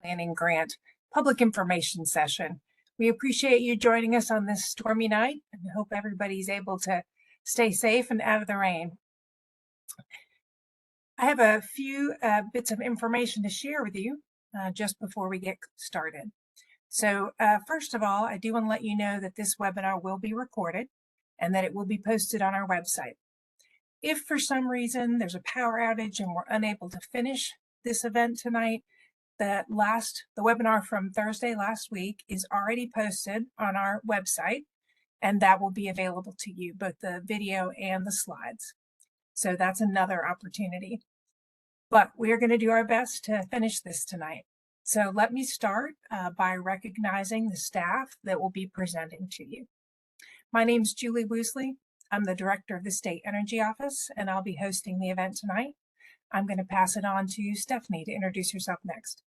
Planning Grant public information session. We appreciate you joining us on this stormy night and hope everybody's able to stay safe and out of the rain. I have a few bits of information to share with you just before we get started. So first of all, I do want to let you know that this webinar will be recorded and that it will be posted on our website. If for some reason there's a power outage and we're unable to finish this event tonight, the webinar from Thursday last week is already posted on our website, and that will be available to you, both the video and the slides. So that's another opportunity. But we are going to do our best to finish this tonight. So let me start by recognizing the staff that will be presenting to you. My name is Julie Woosley. I'm the director of the State Energy Office, and I'll be hosting the event tonight. I'm going to pass it on to Stephanie to introduce herself next.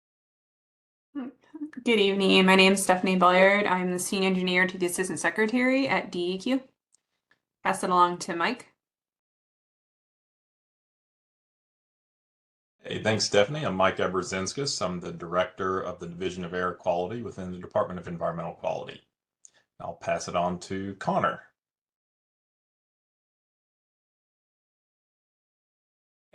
Good evening. My name is Stephanie Bolliard. I'm the Senior Engineer to the Assistant Secretary at DEQ. Pass it along to Mike. Hey, thanks, Stephanie. I'm Mike Eberzinskis. I'm the Director of the Division of Air Quality within the Department of Environmental Quality. I'll pass it on to Connor.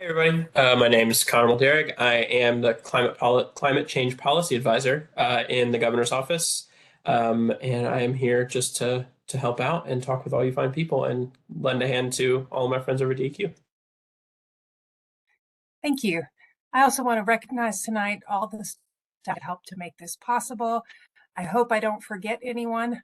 Hey everybody, my name is Connor Mulderig. I am the Climate Change Policy Advisor in the Governor's Office, and I am here just to help out and talk with all you fine people and lend a hand to all of my friends over at DEQ. Thank you. I also want to recognize tonight all the staff that helped to make this possible. I hope I don't forget anyone,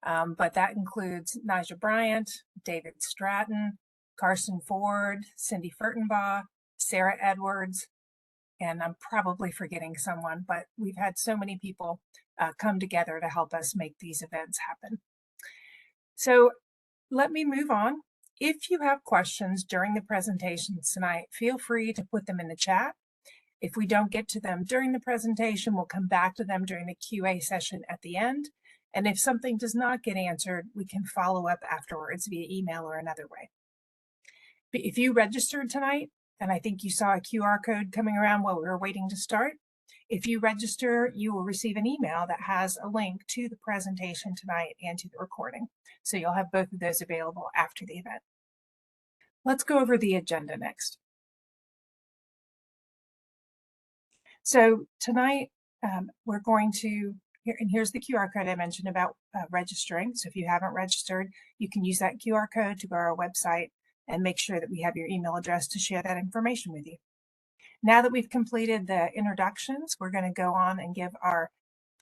but that includes Nigel Bryant, David Stratton, Carson Ford, Cindy Furtenbaugh, Sarah Edwards, and I'm probably forgetting someone, but we've had so many people come together to help us make these events happen. So let me move on. If you have questions during the presentations tonight, feel free to put them in the chat. If we don't get to them during the presentation, we'll come back to them during the QA session at the end. And if something does not get answered, we can follow up afterwards via email or another way. But if you registered tonight, and I think you saw a QR code coming around while we were waiting to start, if you register, you will receive an email that has a link to the presentation tonight and to the recording. So you'll have both of those available after the event. Let's go over the agenda next. So tonight, we're going to, and here's the QR code I mentioned about registering. So if you haven't registered, you can use that QR code to go to our website and make sure that we have your email address to share that information with you. Now that we've completed the introductions, we're going to go on and give our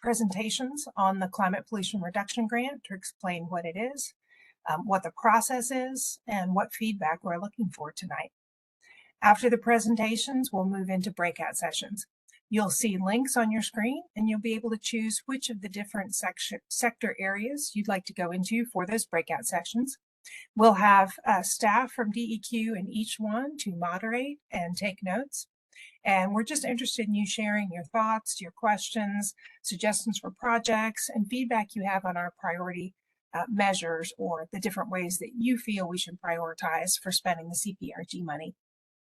presentations on the Climate Pollution Reduction Grant to explain what it is, what the process is, and what feedback we're looking for tonight. After the presentations, we'll move into breakout sessions. You'll see links on your screen, and you'll be able to choose which of the different sector areas you'd like to go into for those breakout sessions. We'll have staff from DEQ in each one to moderate and take notes. And we're just interested in you sharing your thoughts, your questions, suggestions for projects, and feedback you have on our priority measures or the different ways that you feel we should prioritize for spending the CPRG money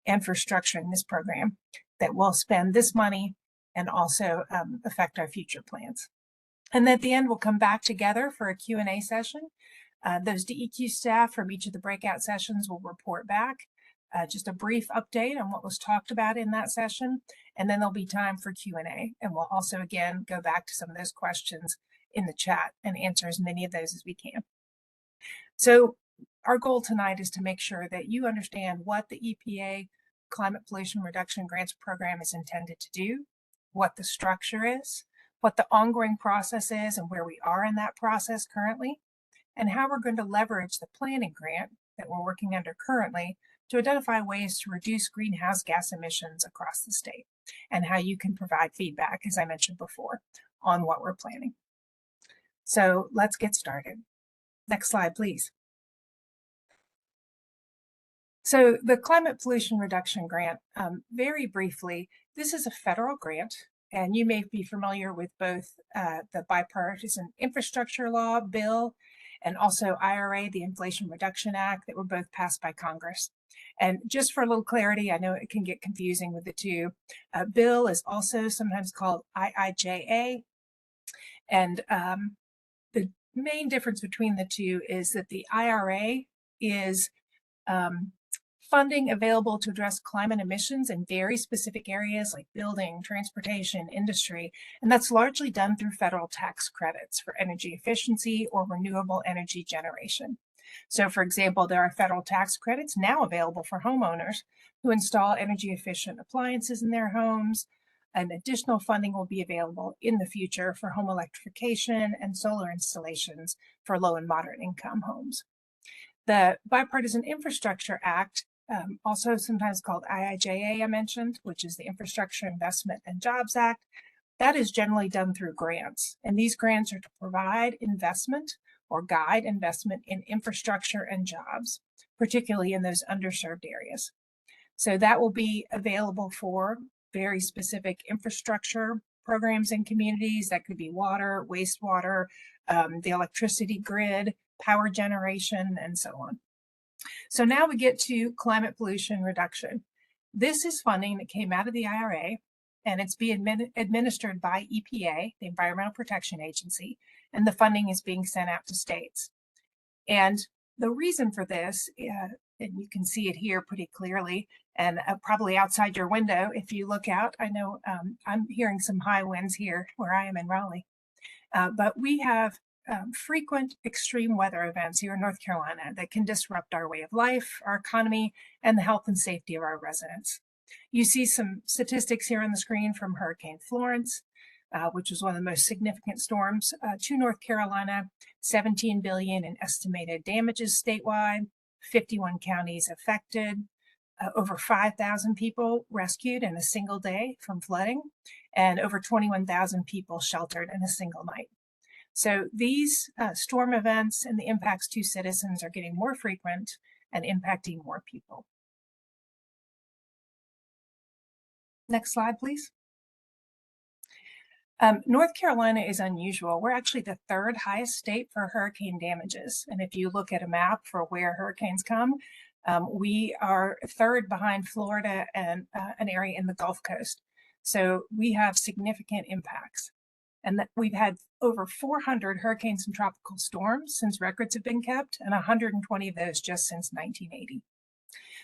and for structuring this program that will spend this money and also affect our future plans. And at the end, we'll come back together for a Q&A session. Those DEQ staff from each of the breakout sessions will report back, just a brief update on what was talked about in that session, and then there'll be time for Q&A. And we'll also, again, go back to some of those questions in the chat and answer as many of those as we can. So our goal tonight is to make sure that you understand what the EPA Climate Pollution Reduction Grants Program is intended to do, what the structure is, what the ongoing process is and where we are in that process currently, and how we're going to leverage the planning grant that we're working under currently to identify ways to reduce greenhouse gas emissions across the state, and how you can provide feedback, as I mentioned before, on what we're planning. So let's get started. Next slide, please. So the Climate Pollution Reduction Grant, very briefly, this is a federal grant, and you may be familiar with both the Bipartisan Infrastructure Law bill and also IRA, the Inflation Reduction Act, that were both passed by Congress. And just for a little clarity, I know it can get confusing with the two. Bill is also sometimes called IIJA. And the main difference between the two is that the IRA is funding available to address climate emissions in very specific areas like building, transportation, industry, and that's largely done through federal tax credits for energy efficiency or renewable energy generation. So for example, there are federal tax credits now available for homeowners who install energy efficient appliances in their homes, and additional funding will be available in the future for home electrification and solar installations for low and moderate income homes. The Bipartisan Infrastructure Act, also sometimes called IIJA, I mentioned, which is the Infrastructure Investment and Jobs Act, that is generally done through grants. And these grants are to provide investment or guide investment in infrastructure and jobs, particularly in those underserved areas. So that will be available for very specific infrastructure programs in communities. That could be water, wastewater, the electricity grid, power generation, and so on. So now we get to climate pollution reduction. This is funding that came out of the IRA, and it's being administered by EPA, the Environmental Protection Agency, and the funding is being sent out to states. And the reason for this, and you can see it here pretty clearly, and probably outside your window, if you look out, I know I'm hearing some high winds here where I am in Raleigh, but we have frequent extreme weather events here in North Carolina that can disrupt our way of life, our economy, and the health and safety of our residents. You see some statistics here on the screen from Hurricane Florence, which was one of the most significant storms to North Carolina, 17 billion in estimated damages statewide, 51 counties affected, over 5,000 people rescued in a single day from flooding, and over 21,000 people sheltered in a single night. So these storm events and the impacts to citizens are getting more frequent and impacting more people. Next slide, please. North Carolina is unusual. We're actually the third highest state for hurricane damages. And if you look at a map for where hurricanes come, we are third behind Florida and an area in the Gulf Coast. So we have significant impacts. And that we've had over 400 hurricanes and tropical storms since records have been kept, and 120 of those just since 1980.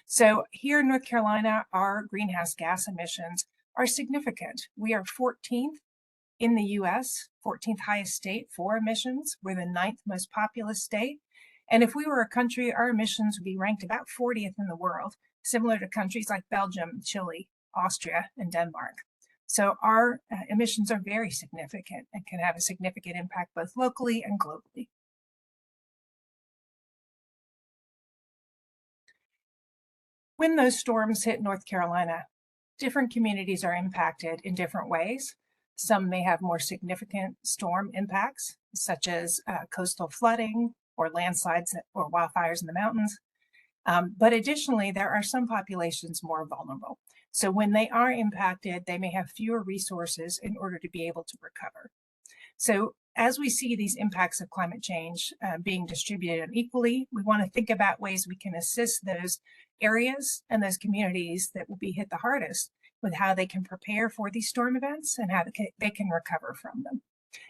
So here in North Carolina, our greenhouse gas emissions are significant. We are 14th in the US, 14th highest state for emissions. We're the 9th most populous state. And if we were a country, our emissions would be ranked about 40th in the world, similar to countries like Belgium, Chile, Austria, and Denmark. So our emissions are very significant and can have a significant impact both locally and globally. When those storms hit North Carolina, different communities are impacted in different ways. Some may have more significant storm impacts, such as coastal flooding or landslides or wildfires in the mountains. But additionally, there are some populations more vulnerable. So when they are impacted, they may have fewer resources in order to be able to recover. So as we see these impacts of climate change being distributed unequally, we want to think about ways we can assist those areas and those communities that will be hit the hardest with how they can prepare for these storm events and how they can recover from them.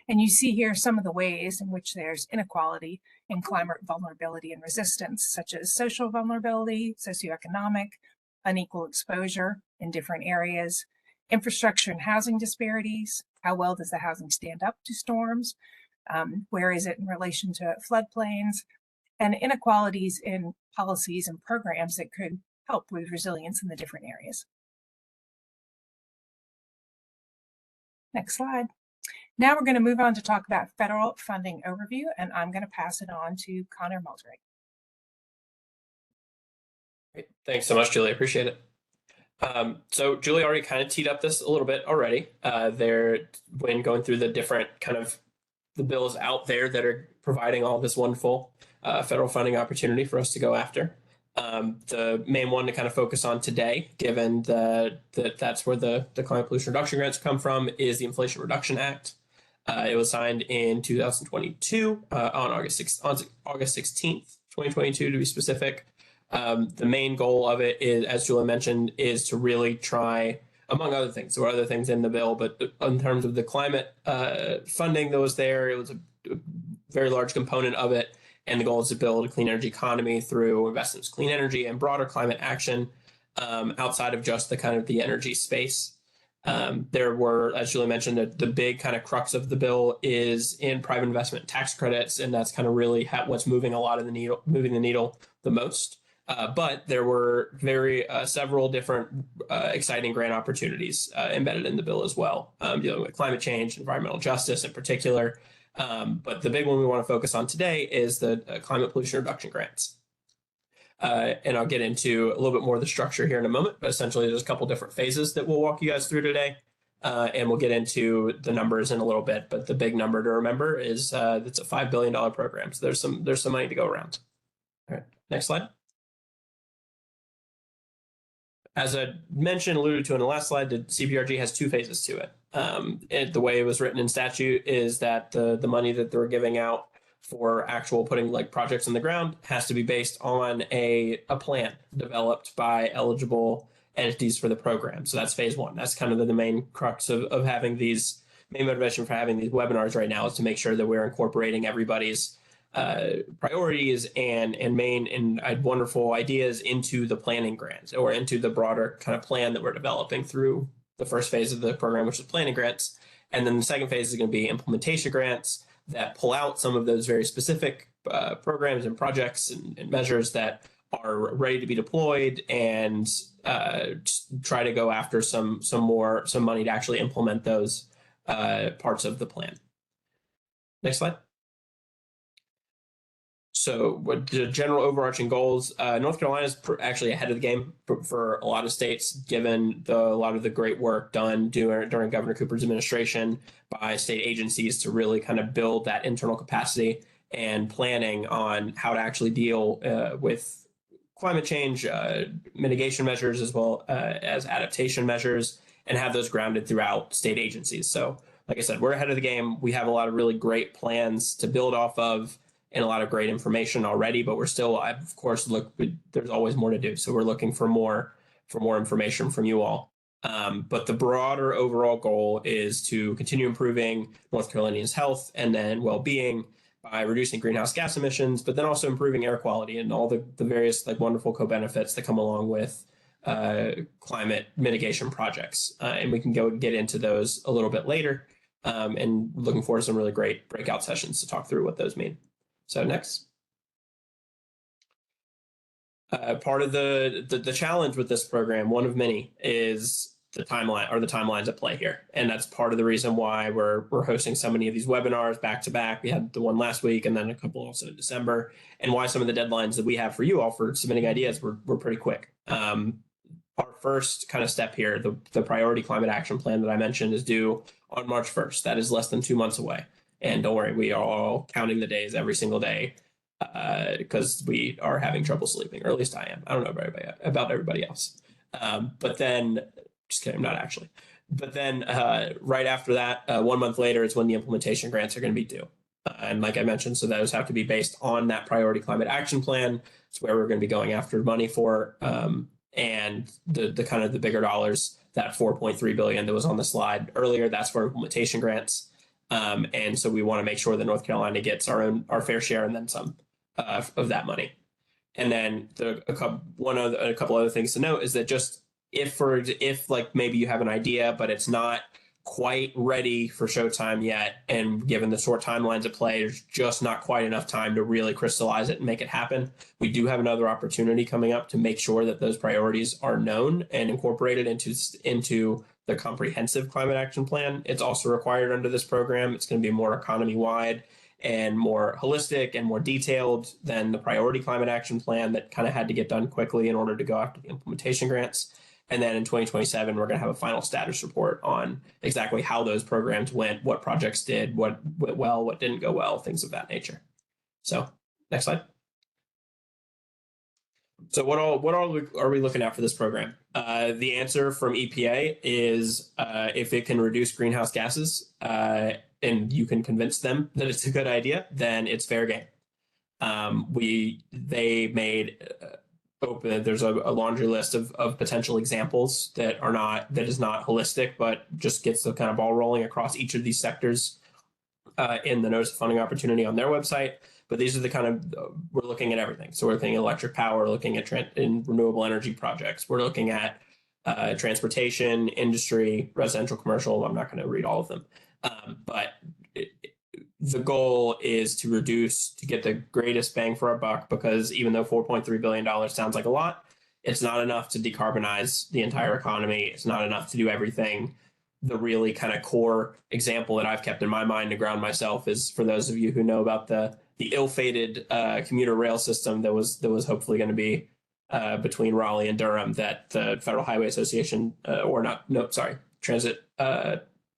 And you see here some of the ways in which there's inequality in climate vulnerability and resistance, such as social vulnerability, socioeconomic, unequal exposure in different areas, infrastructure and housing disparities, how well does the housing stand up to storms, where is it in relation to floodplains, and inequalities in policies and programs that could help with resilience in the different areas. Next slide. Now we're going to move on to talk about federal funding overview, and I'm going to pass it on to Connor Muldrake. Great. Thanks so much, Julie. I appreciate it. So Julie already kind of teed up this a little bit already. When going through the different kind of the bills out there that are providing all this wonderful federal funding opportunity for us to go after. The main one to kind of focus on today, given that that's where the climate pollution reduction grants come from, is the Inflation Reduction Act. It was signed in 2022 on August 16th, 2022 to be specific. The main goal of it is, as Julia mentioned, is to really try, among other things, there were other things in the bill, but in terms of the climate funding that was there, it was a very large component of it. And the goal is to build a clean energy economy through investments, clean energy, and broader climate action outside of just the kind of the energy space. There were, as Julie mentioned, the big kind of crux of the bill is in private investment tax credits, and that's kind of really what's moving the needle the most. But there were several different exciting grant opportunities embedded in the bill as well, dealing with climate change, environmental justice in particular. But the big one we want to focus on today is the climate pollution reduction grants. And I'll get into a little bit more of the structure here in a moment, but essentially there's a couple different phases that we'll walk you guys through today. And we'll get into the numbers in a little bit, but the big number to remember is it's a $5 billion program. So there's some money to go around. All right, next slide. As I mentioned, alluded to in the last slide, the CPRG has two phases to it. The way it was written in statute is that the money that they're giving out for actual putting like projects in the ground has to be based on a plan developed by eligible entities for the program. So that's phase one. That's kind of the main crux of having these, main motivation for having these webinars right now is to make sure that we're incorporating everybody's priorities and wonderful ideas into the planning grants or into the broader kind of plan that we're developing through the first phase of the program, which is planning grants. And then the second phase is going to be implementation grants that pull out some of those very specific programs and projects and measures that are ready to be deployed and try to go after some money to actually implement those parts of the plan. Next slide. So what the general overarching goals, North Carolina is actually ahead of the game for a lot of states, given a lot of the great work done during Governor Cooper's administration by state agencies to really kind of build that internal capacity and planning on how to actually deal with climate change, mitigation measures, as well as adaptation measures, and have those grounded throughout state agencies. So like I said, we're ahead of the game. We have a lot of really great plans to build off of and a lot of great information already, but we're still, of course, there's always more to do. So we're looking for more information from you all. But the broader overall goal is to continue improving North Carolinians' health and then well-being by reducing greenhouse gas emissions, but then also improving air quality and all the various like wonderful co-benefits that come along with climate mitigation projects. And we can get into those a little bit later. And looking forward to some really great breakout sessions to talk through what those mean. So next. Part of the challenge with this program, one of many, is the timeline or the timelines at play here. And that's part of the reason why we're hosting so many of these webinars back to back. We had the one last week and then a couple also in December, and why some of the deadlines that we have for you all for submitting ideas were pretty quick. Our first kind of step here, the priority climate action plan that I mentioned is due on March 1st. That is less than 2 months away. And don't worry, we are all counting the days every single day because we are having trouble sleeping, or at least I am. I don't know about everybody else. But then, just kidding, not actually. But then right after that, 1 month later is when the implementation grants are going to be due. And like I mentioned, so those have to be based on that priority climate action plan. It's where we're going to be going after money for. And the kind of the bigger dollars, that $4.3 billion that was on the slide earlier, that's for implementation grants. And so we want to make sure that North Carolina gets our fair share and then some of that money. And then a couple other things to note is that just if like maybe you have an idea, but it's not quite ready for showtime yet, and given the short timelines at play, there's just not quite enough time to really crystallize it and make it happen. We do have another opportunity coming up to make sure that those priorities are known and incorporated into the comprehensive climate action plan. It's also required under this program. It's going to be more economy-wide and more holistic and more detailed than the priority climate action plan that kind of had to get done quickly in order to go after the implementation grants. And then in 2027, we're going to have a final status report on exactly how those programs went, what projects did, what went well, what didn't go well, things of that nature. So next slide. So what all are we looking at for this program? The answer from EPA is if it can reduce greenhouse gases and you can convince them that it's a good idea, then it's fair game. They made open. There's a laundry list of potential examples that is not holistic, but just gets the kind of ball rolling across each of these sectors in the notice of funding opportunity on their website. But these are the kind of, we're looking at everything. So we're looking at electric power, looking at in renewable energy projects. We're looking at transportation, industry, residential, commercial. I'm not going to read all of them. But the goal is to get the greatest bang for our buck, because even though $4.3 billion sounds like a lot, it's not enough to decarbonize the entire economy. It's not enough to do everything. The really kind of core example that I've kept in my mind to ground myself is, for those of you who know about the ill-fated commuter rail system that was hopefully going to be between Raleigh and Durham, that the Federal Highway Association Transit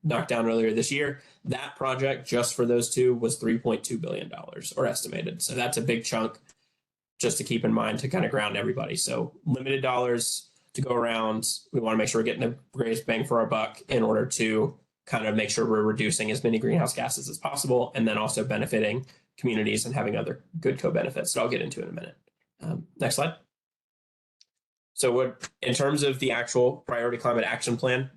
knocked down earlier this year. That project just for those two was $3.2 billion or estimated. So that's a big chunk just to keep in mind to kind of ground everybody. So limited dollars to go around. We want to make sure we're getting the greatest bang for our buck in order to kind of make sure we're reducing as many greenhouse gases as possible, and then also benefiting communities and having other good co-benefits that I'll get into in a minute. Next slide. So in terms of the actual priority climate action plan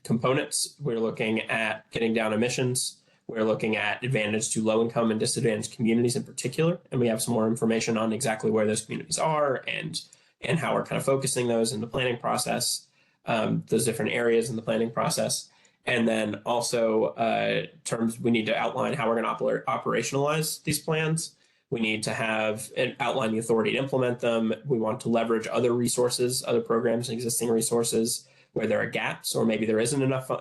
components, we're looking at getting down emissions. We're looking at advantage to low income and disadvantaged communities in particular. And we have some more information on exactly where those communities are and how we're kind of focusing those in the planning process, those different areas in the planning process. And then also we need to outline how we're going to operationalize these plans. We need to have and outline the authority to implement them. We want to leverage other resources, other programs and existing resources where there are gaps, or maybe there isn't enough,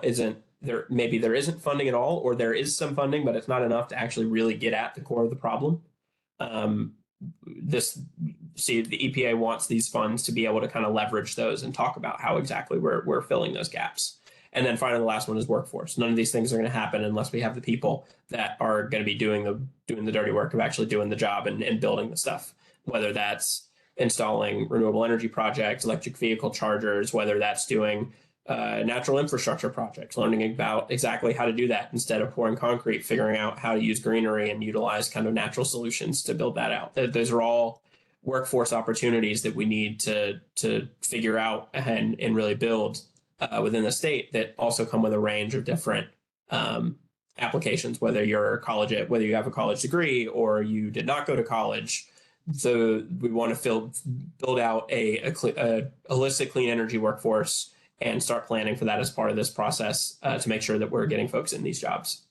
maybe there isn't funding at all, or there is some funding, but it's not enough to actually really get at the core of the problem. The EPA wants these funds to be able to kind of leverage those and talk about how exactly we're filling those gaps. And then finally, the last one is workforce. None of these things are going to happen unless we have the people that are going to be doing the dirty work of actually doing the job and building the stuff, whether that's installing renewable energy projects, electric vehicle chargers, whether that's doing natural infrastructure projects, learning about exactly how to do that instead of pouring concrete, figuring out how to use greenery and utilize kind of natural solutions to build that out. Those are all workforce opportunities that we need to figure out and really build within the state, that also come with a range of different applications, whether you have a college degree or you did not go to college. So we want to build out a holistic clean energy workforce and start planning for that as part of this process to make sure that we're getting folks in these jobs.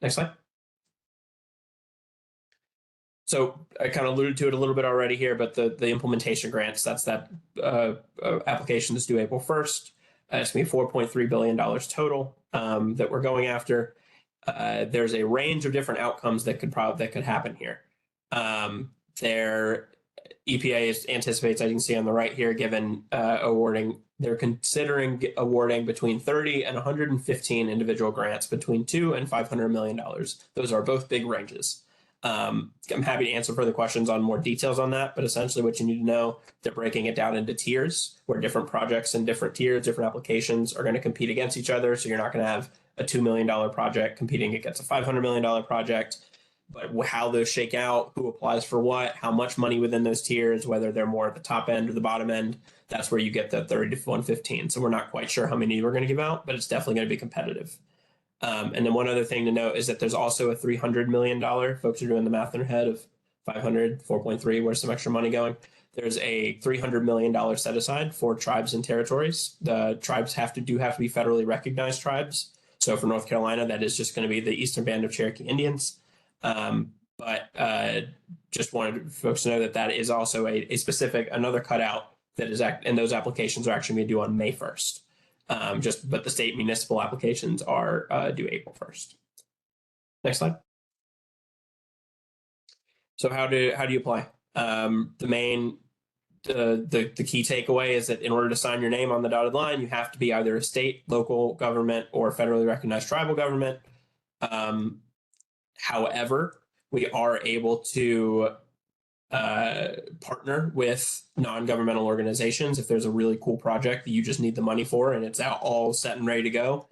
Next slide. So I kind of alluded to it a little bit already here, but the implementation grants, that's that application is due April 1st. It's going to be $4.3 billion total that we're going after. There's a range of different outcomes that could happen here. EPA anticipates, as you can see on the right here, given awarding, they're considering awarding between 30 and 115 individual grants between $2 and $500 million. Those are both big ranges. I'm happy to answer further questions on more details on that, but essentially what you need to know, they're breaking it down into tiers where different projects and different tiers, different applications are going to compete against each other. So you're not going to have a $2 million project competing against a $500 million project, but how those shake out, who applies for what, how much money within those tiers, whether they're more at the top end or the bottom end, that's where you get the 30 to 115. So we're not quite sure how many we're going to give out, but it's definitely going to be competitive. And then one other thing to note is that there's also a $300 million, folks are doing the math in their head of 500, 4.3, where's some extra money going? There's a $300 million set aside for tribes and territories. The tribes have to be federally recognized tribes. So for North Carolina, that is just going to be the Eastern Band of Cherokee Indians. But just wanted folks to know that is also a specific, another cutout that is, and those applications are actually going to be due on May 1st. But the state municipal applications are due April 1st. Next slide. So how do you apply? The key takeaway is that in order to sign your name on the dotted line, you have to be either a state, local government, or federally recognized tribal government. However, we are able to partner with non-governmental organizations if there's a really cool project that you just need the money for and it's all set and ready to go.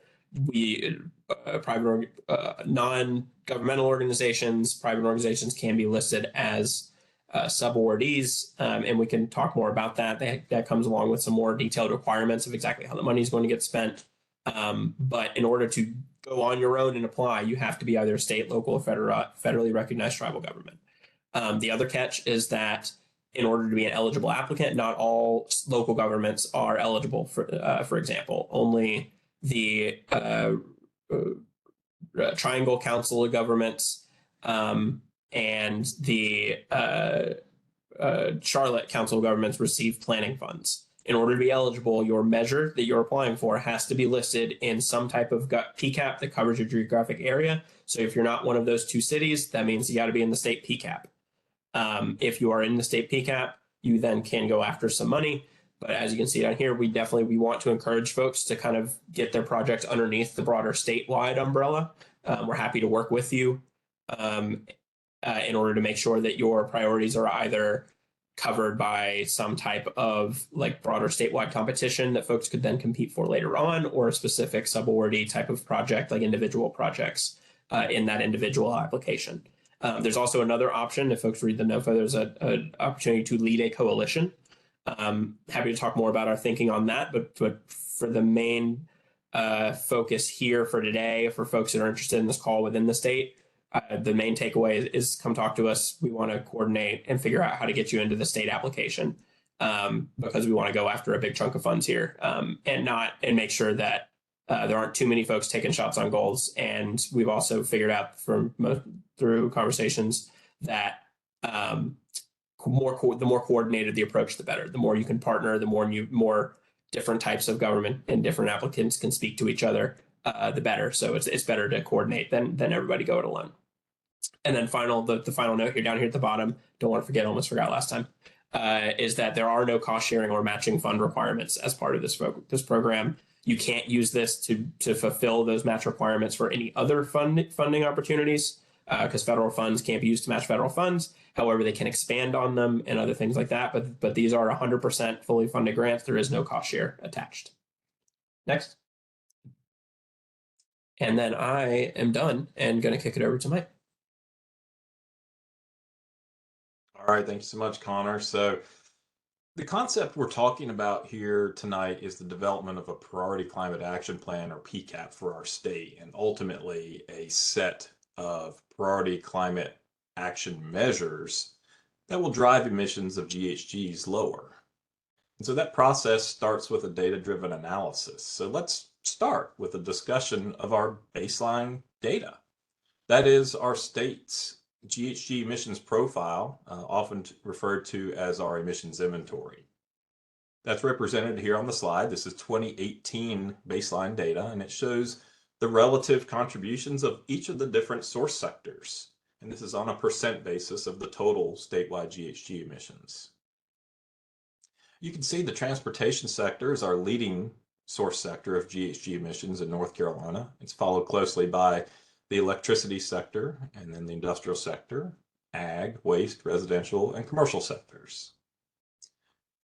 Non-governmental organizations, private organizations can be listed as subawardees, and we can talk more about that. That comes along with some more detailed requirements of exactly how the money is going to get spent. But in order to go on your own and apply, you have to be either state, local, or federally recognized tribal government. The other catch is that in order to be an eligible applicant, not all local governments are eligible. For example, only the Triangle Council of Governments and the Charlotte Council of Governments receive planning funds. In order to be eligible, your measure that you're applying for has to be listed in some type of PCAP that covers your geographic area. So if you're not one of those two cities, that means you got to be in the state PCAP. If you are in the state PCAP, you then can go after some money. But as you can see down here, we want to encourage folks to kind of get their projects underneath the broader statewide umbrella. We're happy to work with you in order to make sure that your priorities are either covered by some type of like broader statewide competition that folks could then compete for later on, or a specific subawardee type of project, like individual projects in that individual application. There's also another option. If folks read the NOFA, there's an opportunity to lead a coalition. Happy to talk more about our thinking on that, but for the main focus here for today, for folks that are interested in this call within the state, the main takeaway is come talk to us. We want to coordinate and figure out how to get you into the state application because we want to go after a big chunk of funds here and make sure that there aren't too many folks taking shots on goals. And we've also figured out through conversations that the more coordinated the approach, the better. The more you can partner, the more different types of government and different applicants can speak to each other, the better. So it's better to coordinate than everybody go it alone. And then the final note here down here at the bottom, don't want to forget, almost forgot last time, is that there are no cost sharing or matching fund requirements as part of this program. You can't use this to fulfill those match requirements for any other funding opportunities because federal funds can't be used to match federal funds. However, they can expand on them and other things like that. But these are 100% fully funded grants. There is no cost share attached. Next. And then I am done and going to kick it over to Mike. All right, thank you so much, Connor. So the concept we're talking about here tonight is the development of a priority climate action plan, or PCAP, for our state, and ultimately a set of priority climate action measures that will drive emissions of GHGs lower. And so that process starts with a data-driven analysis. So let's start with a discussion of our baseline data. That is our state's GHG emissions profile, often referred to as our emissions inventory. That's represented here on the slide. This is 2018 baseline data, and it shows the relative contributions of each of the different source sectors. And this is on a percent basis of the total statewide GHG emissions. You can see the transportation sector is our leading source sector of GHG emissions in North Carolina. It's followed closely by the electricity sector, and then the industrial sector, ag, waste, residential, and commercial sectors.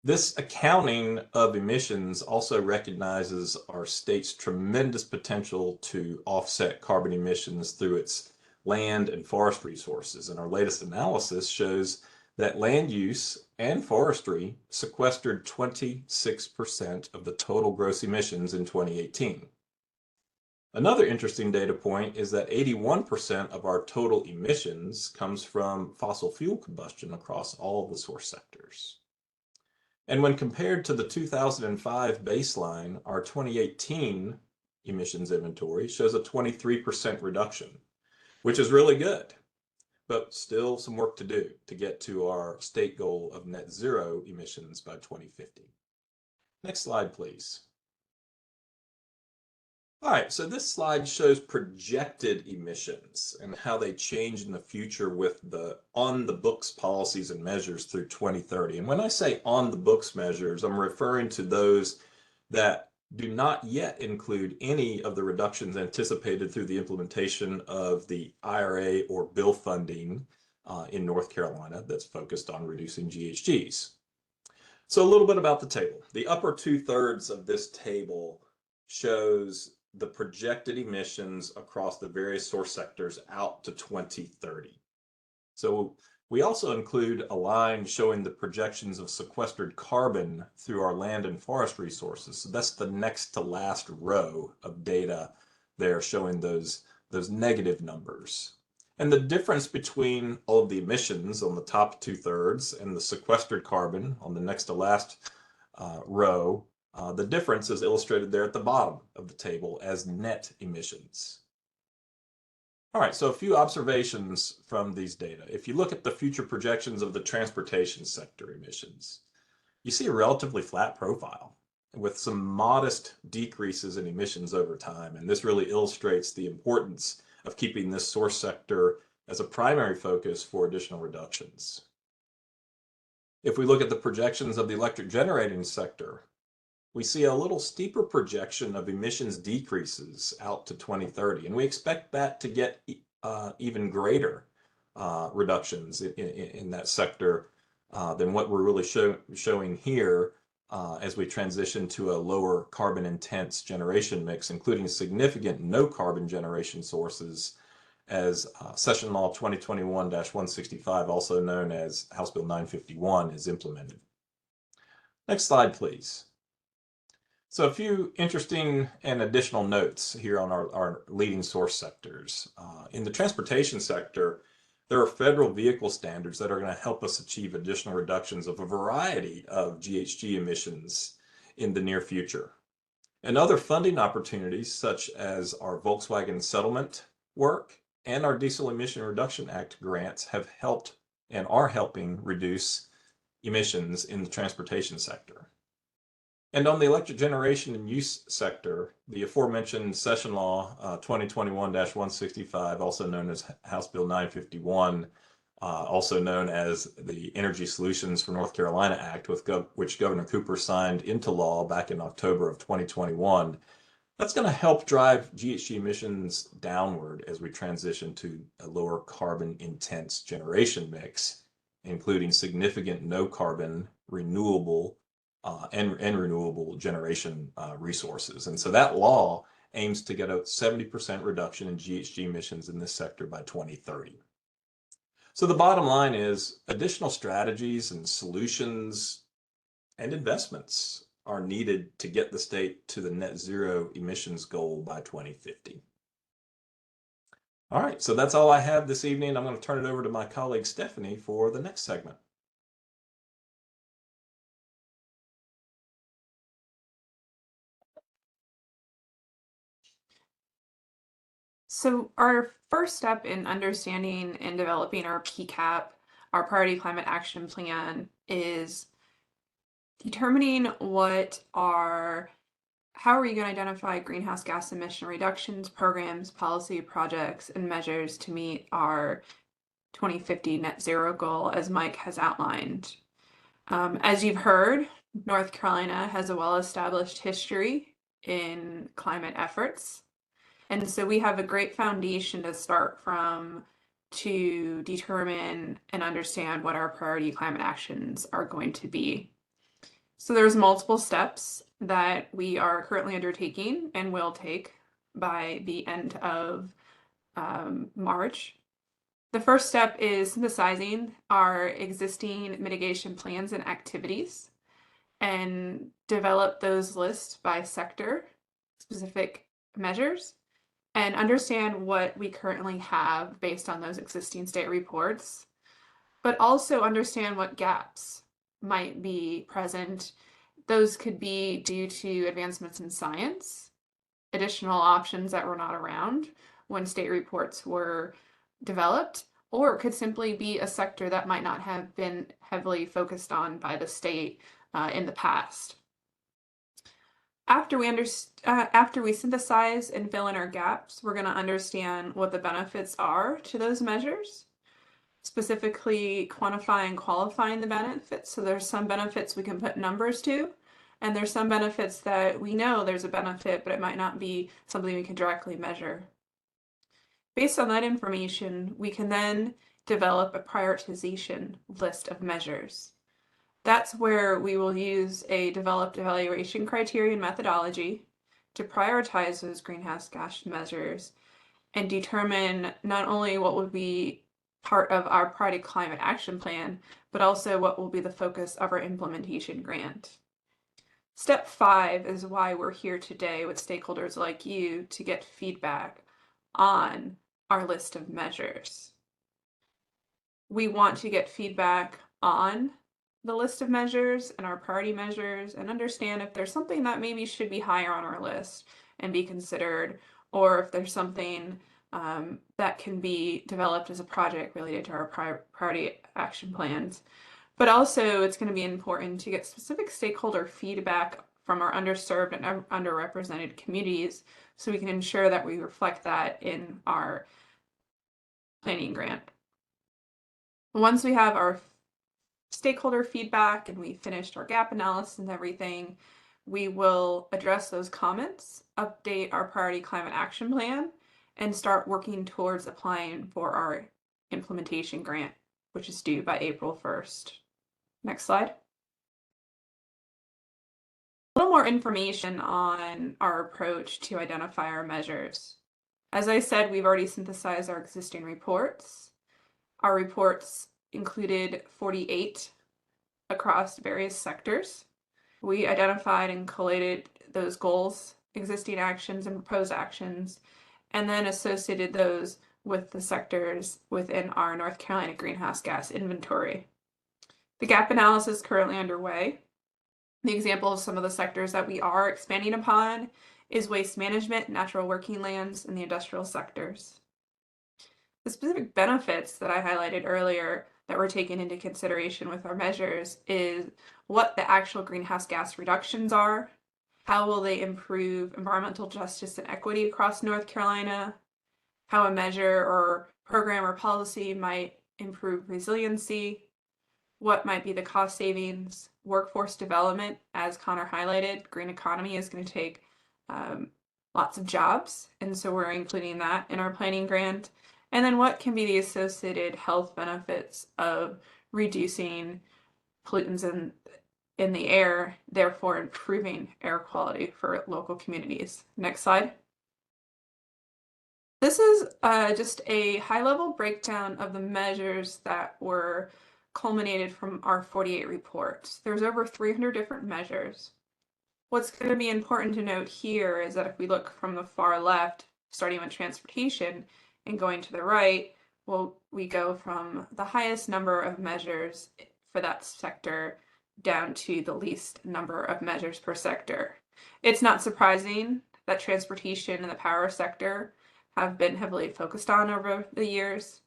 This accounting of emissions also recognizes our state's tremendous potential to offset carbon emissions through its land and forest resources. And our latest analysis shows that land use and forestry sequestered 26% of the total gross emissions in 2018. Another interesting data point is that 81% of our total emissions comes from fossil fuel combustion across all of the source sectors. And when compared to the 2005 baseline, our 2018 emissions inventory shows a 23% reduction, which is really good, but still some work to do to get to our state goal of net zero emissions by 2050. Next slide, please. All right, so this slide shows projected emissions and how they change in the future with the on-the-books policies and measures through 2030. And when I say on-the-books measures, I'm referring to those that do not yet include any of the reductions anticipated through the implementation of the IRA or bill funding in North Carolina that's focused on reducing GHGs. So a little bit about the table. The upper 2/3 of this table shows the projected emissions across the various source sectors out to 2030. So We also include a line showing the projections of sequestered carbon through our land and forest resources. So that's the next to last row of data there showing those negative numbers. And the difference between all of the emissions on the top 2/3 and the sequestered carbon on the next to last row, the difference is illustrated there at the bottom of the table as net emissions. All right, so a few observations from these data. If you look at the future projections of the transportation sector emissions, you see a relatively flat profile with some modest decreases in emissions over time. And this really illustrates the importance of keeping this source sector as a primary focus for additional reductions. If we look at the projections of the electric generating sector, we see a little steeper projection of emissions decreases out to 2030, and we expect that to get even greater reductions in that sector than what we're really showing here as we transition to a lower carbon intense generation mix, including significant no carbon generation sources as Session Law 2021-165, also known as House Bill 951, is implemented. Next slide, please. So a few interesting and additional notes here on our leading source sectors. In the transportation sector, there are federal vehicle standards that are going to help us achieve additional reductions of a variety of GHG emissions in the near future. And other funding opportunities, such as our Volkswagen settlement work and our Diesel Emission Reduction Act grants, have helped and are helping reduce emissions in the transportation sector. And on the electric generation and use sector, the aforementioned Session Law 2021-165, also known as House Bill 951, also known as the Energy Solutions for North Carolina Act, which Governor Cooper signed into law back in October of 2021, that's going to help drive GHG emissions downward as we transition to a lower carbon intense generation mix, including significant no carbon renewable and renewable generation resources. And so that law aims to get a 70% reduction in GHG emissions in this sector by 2030. So the bottom line is additional strategies and solutions and investments are needed to get the state to the net zero emissions goal by 2050. All right, so that's all I have this evening. I'm going to turn it over to my colleague Stephanie for the next segment. So our first step in understanding and developing our PCAP, our Priority Climate Action Plan, is determining how are you going to identify greenhouse gas emission reductions, programs, policy, projects, and measures to meet our 2050 net zero goal, as Mike has outlined. As you've heard, North Carolina has a well-established history in climate efforts. And so we have a great foundation to start from to determine and understand what our priority climate actions are going to be. So there's multiple steps that we are currently undertaking and will take by the end of March. The first step is synthesizing our existing mitigation plans and activities and develop those lists by sector, specific measures, and understand what we currently have based on those existing state reports, but also understand what gaps might be present. Those could be due to advancements in science, additional options that were not around when state reports were developed, or it could simply be a sector that might not have been heavily focused on by the state in the past. After we synthesize and fill in our gaps, we're going to understand what the benefits are to those measures, specifically quantify and qualifying the benefits. So there's some benefits we can put numbers to, and there's some benefits that we know there's a benefit, but it might not be something we can directly measure. Based on that information, we can then develop a prioritization list of measures. That's where we will use a developed evaluation criteria and methodology to prioritize those greenhouse gas measures and determine not only what would be part of our Priority Climate Action Plan, but also what will be the focus of our implementation grant. Step 5 is why we're here today with stakeholders like you to get feedback on our list of measures. We want to get feedback on the list of measures and our priority measures and understand if there's something that maybe should be higher on our list and be considered, or if there's something that can be developed as a project related to our priority action plans. But also it's going to be important to get specific stakeholder feedback from our underserved and underrepresented communities so we can ensure that we reflect that in our planning grant. Once we have our stakeholder feedback and we finished our gap analysis and everything, we will address those comments, update our priority climate action plan, and start working towards applying for our implementation grant, which is due by April 1st. Next slide. A little more information on our approach to identify our measures. As I said, we've already synthesized our existing reports. Our reports included 48 across various sectors. We identified and collated those goals, existing actions, and proposed actions, and then associated those with the sectors within our North Carolina greenhouse gas inventory. The gap analysis is currently underway. The example of some of the sectors that we are expanding upon is waste management, natural working lands, and the industrial sectors. The specific benefits that I highlighted earlier that were taken into consideration with our measures is what the actual greenhouse gas reductions are, how will they improve environmental justice and equity across North Carolina, how a measure or program or policy might improve resiliency, what might be the cost savings, workforce development, as Connor highlighted, green economy is going to take lots of jobs, and so we're including that in our planning grant. And then what can be the associated health benefits of reducing pollutants in the air, therefore improving air quality for local communities. Next slide. This is just a high-level breakdown of the measures that were culminated from our 48 reports. There's over 300 different measures. What's going to be important to note here is that if we look from the far left, starting with transportation, and going to the right, well, we go from the highest number of measures for that sector down to the least number of measures per sector. It's not surprising that transportation and the power sector have been heavily focused on over the years,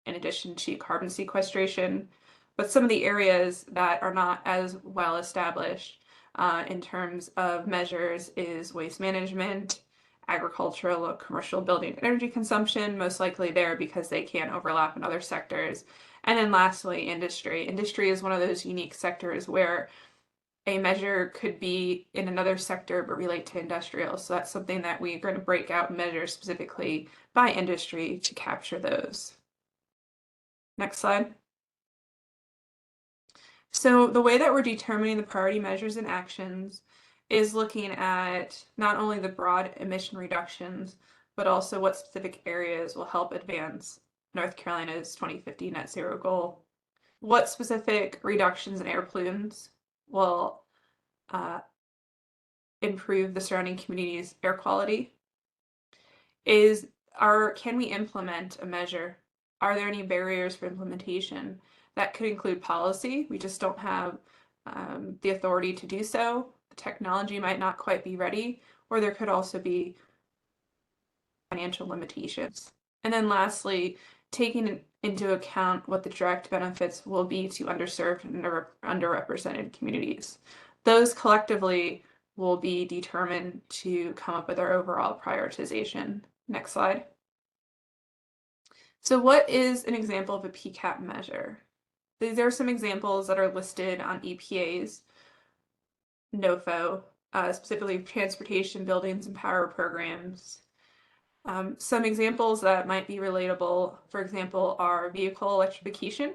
in addition to carbon sequestration. But some of the areas that are not as well established in terms of measures is waste management, agricultural, commercial building, energy consumption, most likely there because they can overlap in other sectors. And then lastly, industry. Industry is one of those unique sectors where a measure could be in another sector but relate to industrial. So that's something that we're going to break out measures specifically by industry to capture those. Next slide. So the way that we're determining the priority measures and actions is looking at not only the broad emission reductions, but also what specific areas will help advance North Carolina's 2050 net zero goal. What specific reductions in air pollutants will improve the surrounding community's air quality? Can we implement a measure? Are there any barriers for implementation? That could include policy. We just don't have the authority to do so. The technology might not quite be ready, or there could also be financial limitations. And then lastly, taking into account what the direct benefits will be to underserved and underrepresented communities. Those collectively will be determined to come up with our overall prioritization. Next slide. So what is an example of a PCAP measure? These are some examples that are listed on EPA's NOFO, specifically transportation, buildings, and power programs. Some examples that might be relatable, for example, are vehicle electrification.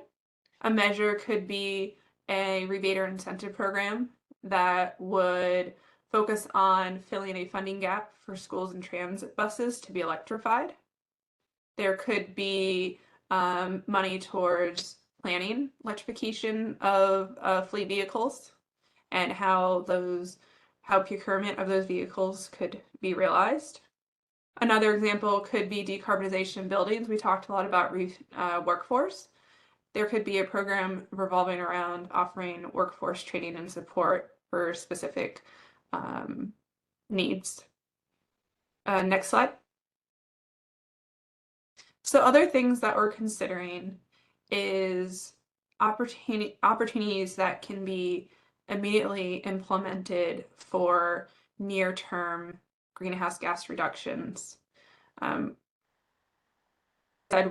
A measure could be a rebate or incentive program that would focus on filling a funding gap for schools and transit buses to be electrified. There could be money towards planning electrification of fleet vehicles and how procurement of those vehicles could be realized. Another example could be decarbonization in buildings. We talked a lot about workforce. There could be a program revolving around offering workforce training and support for specific needs. Next slide. So other things that we're considering is opportunities that can be immediately implemented for near-term greenhouse gas reductions.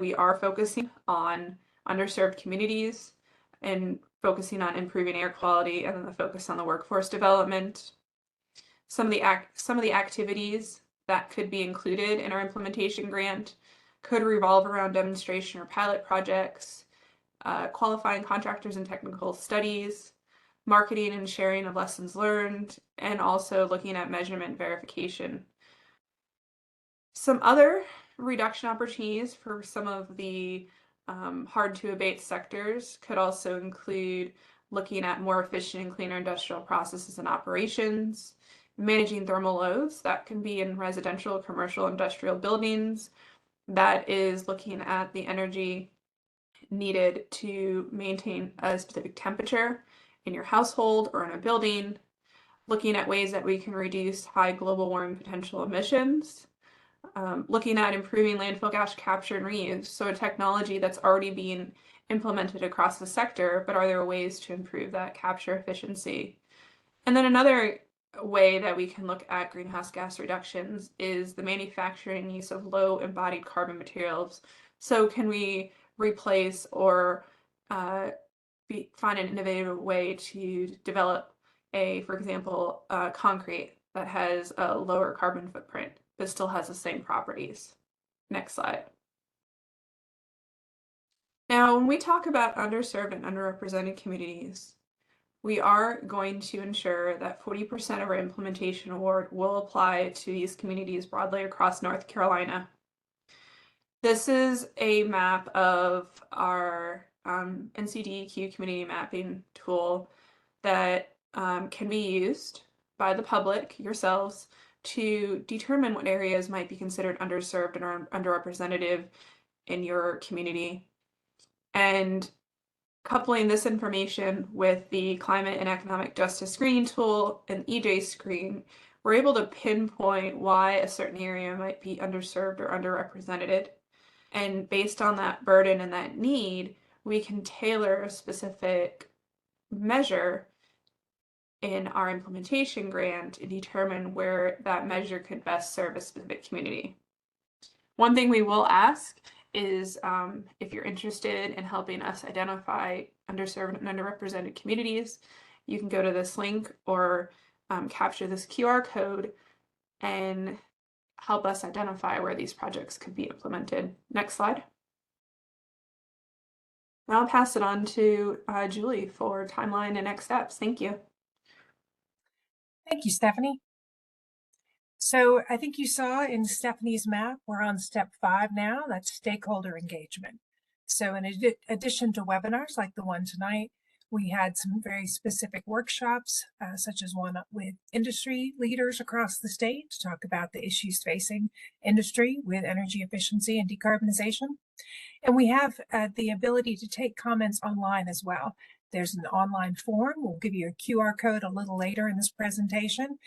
We are focusing on underserved communities and focusing on improving air quality, and then the focus on the workforce development. Some of the activities that could be included in our implementation grant could revolve around demonstration or pilot projects, qualifying contractors and technical studies, marketing and sharing of lessons learned, and also looking at measurement verification. Some other reduction opportunities for some of the hard to abate sectors could also include looking at more efficient and cleaner industrial processes and operations, managing thermal loads that can be in residential, commercial, industrial buildings. That is looking at the energy needed to maintain a specific temperature in your household or in a building, looking at ways that we can reduce high global warming potential emissions, looking at improving landfill gas capture and reuse, so a technology that's already being implemented across the sector, but are there ways to improve that capture efficiency? And then another way that we can look at greenhouse gas reductions is the manufacturing use of low embodied carbon materials. So can we replace or find an innovative way to develop for example, concrete that has a lower carbon footprint, but still has the same properties. Next slide. Now, when we talk about underserved and underrepresented communities, we are going to ensure that 40% of our implementation award will apply to these communities broadly across North Carolina. This is a map of our NCDEQ community mapping tool that can be used by the public, yourselves, to determine what areas might be considered underserved and underrepresented in your community. And coupling this information with the Climate and Economic Justice Screening Tool and EJ Screen, we're able to pinpoint why a certain area might be underserved or underrepresented. And based on that burden and that need, we can tailor a specific measure in our implementation grant and determine where that measure could best serve a specific community. One thing we will ask is if you're interested in helping us identify underserved and underrepresented communities, you can go to this link or capture this QR code and help us identify where these projects could be implemented. Next slide. Now I'll pass it on to Julie for timeline and next steps. Thank you. Thank you, Stephanie. So I think you saw in Stephanie's map, we're on step 5 now, that's stakeholder engagement. So in addition to webinars like the one tonight, we had some very specific workshops, such as one with industry leaders across the state to talk about the issues facing industry with energy efficiency and decarbonization. And we have the ability to take comments online as well. There's an online form. We'll give you a QR code a little later in this presentation.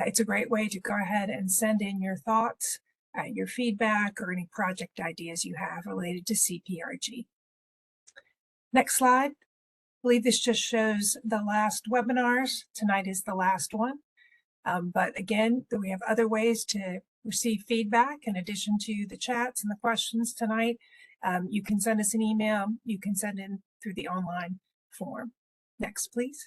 It's a great way to go ahead and send in your thoughts, your feedback, or any project ideas you have related to CPRG. Next slide. I believe this just shows the last webinars. Tonight is the last one. But again, we have other ways to receive feedback in addition to the chats and the questions tonight. You can send us an email. You can send in through the online form. Next, please.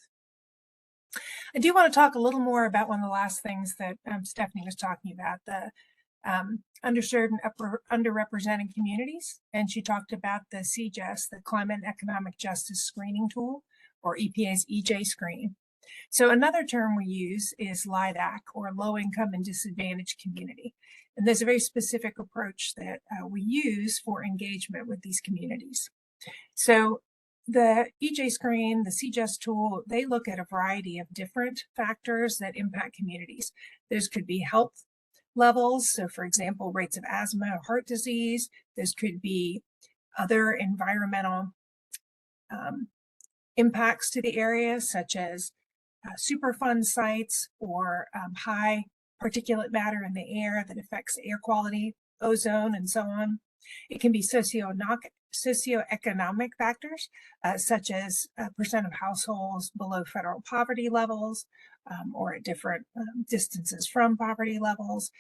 I do want to talk a little more about one of the last things that Stephanie was talking about, the underserved and underrepresented communities. And she talked about the CJS, the Climate and Economic Justice Screening Tool, or EPA's EJ Screen. So another term we use is LIDAC, or Low Income and Disadvantaged Community. And there's a very specific approach that we use for engagement with these communities. So the EJ screen, the CGES tool, they look at a variety of different factors that impact communities. Those could be health levels. So for example, rates of asthma or heart disease. Those could be other environmental impacts to the area, such as Superfund sites or high particulate matter in the air that affects air quality, ozone, and so on. It can be socioeconomic factors, such as percent of households below federal poverty levels or at different distances from poverty levels.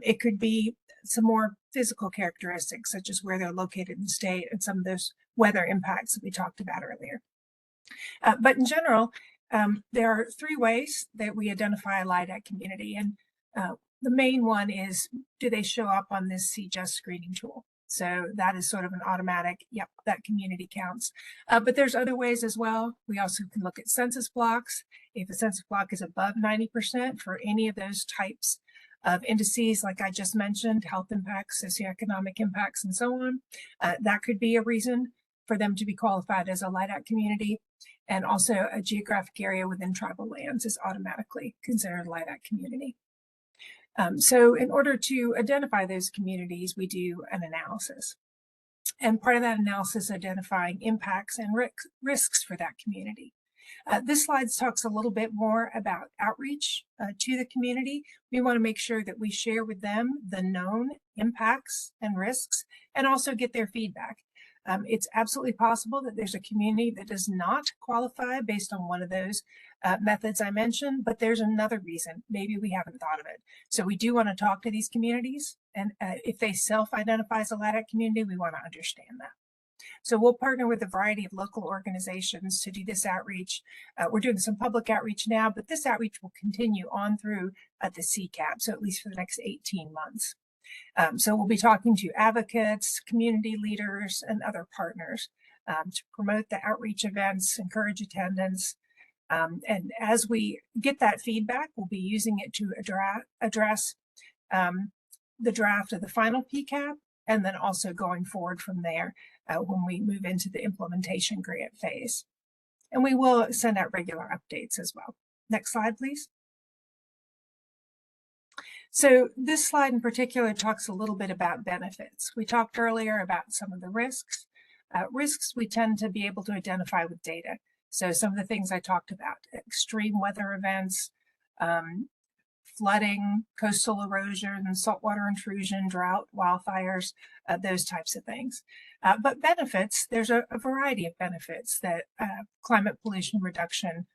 It could be some more physical characteristics, such as where they're located in the state and some of those weather impacts that we talked about earlier. But in general, there are three ways that we identify a LIDAC community. And the main one is, do they show up on this CGES screening tool? So that is sort of an automatic, yep, that community counts. But there's other ways as well. We also can look at census blocks. If a census block is above 90% for any of those types of indices, like I just mentioned, health impacts, socioeconomic impacts, and so on, that could be a reason for them to be qualified as a LIDAC community. And also a geographic area within tribal lands is automatically considered a LIDAC community. So in order to identify those communities, we do an analysis. And part of that analysis identifying impacts and risks for that community. This slide talks a little bit more about outreach to the community. We want to make sure that we share with them the known impacts and risks and also get their feedback. It's absolutely possible that there's a community that does not qualify based on one of those methods I mentioned, but there's another reason. Maybe we haven't thought of it. So we do want to talk to these communities. And if they self-identify as a LIDAC community, we want to understand that. So we'll partner with a variety of local organizations to do this outreach. We're doing some public outreach now, but this outreach will continue on through the CCAP, so at least for the next 18 months. So we'll be talking to advocates, community leaders, and other partners to promote the outreach events, encourage attendance. And as we get that feedback, we'll be using it to address the draft of the final PCAP, and then also going forward from there when we move into the implementation grant phase. And we will send out regular updates as well. Next slide, please. So this slide in particular talks a little bit about benefits. We talked earlier about some of the risks. Risks we tend to be able to identify with data. So some of the things I talked about, extreme weather events, flooding, coastal erosion, saltwater intrusion, drought, wildfires, those types of things. But benefits, there's a variety of benefits that climate pollution reduction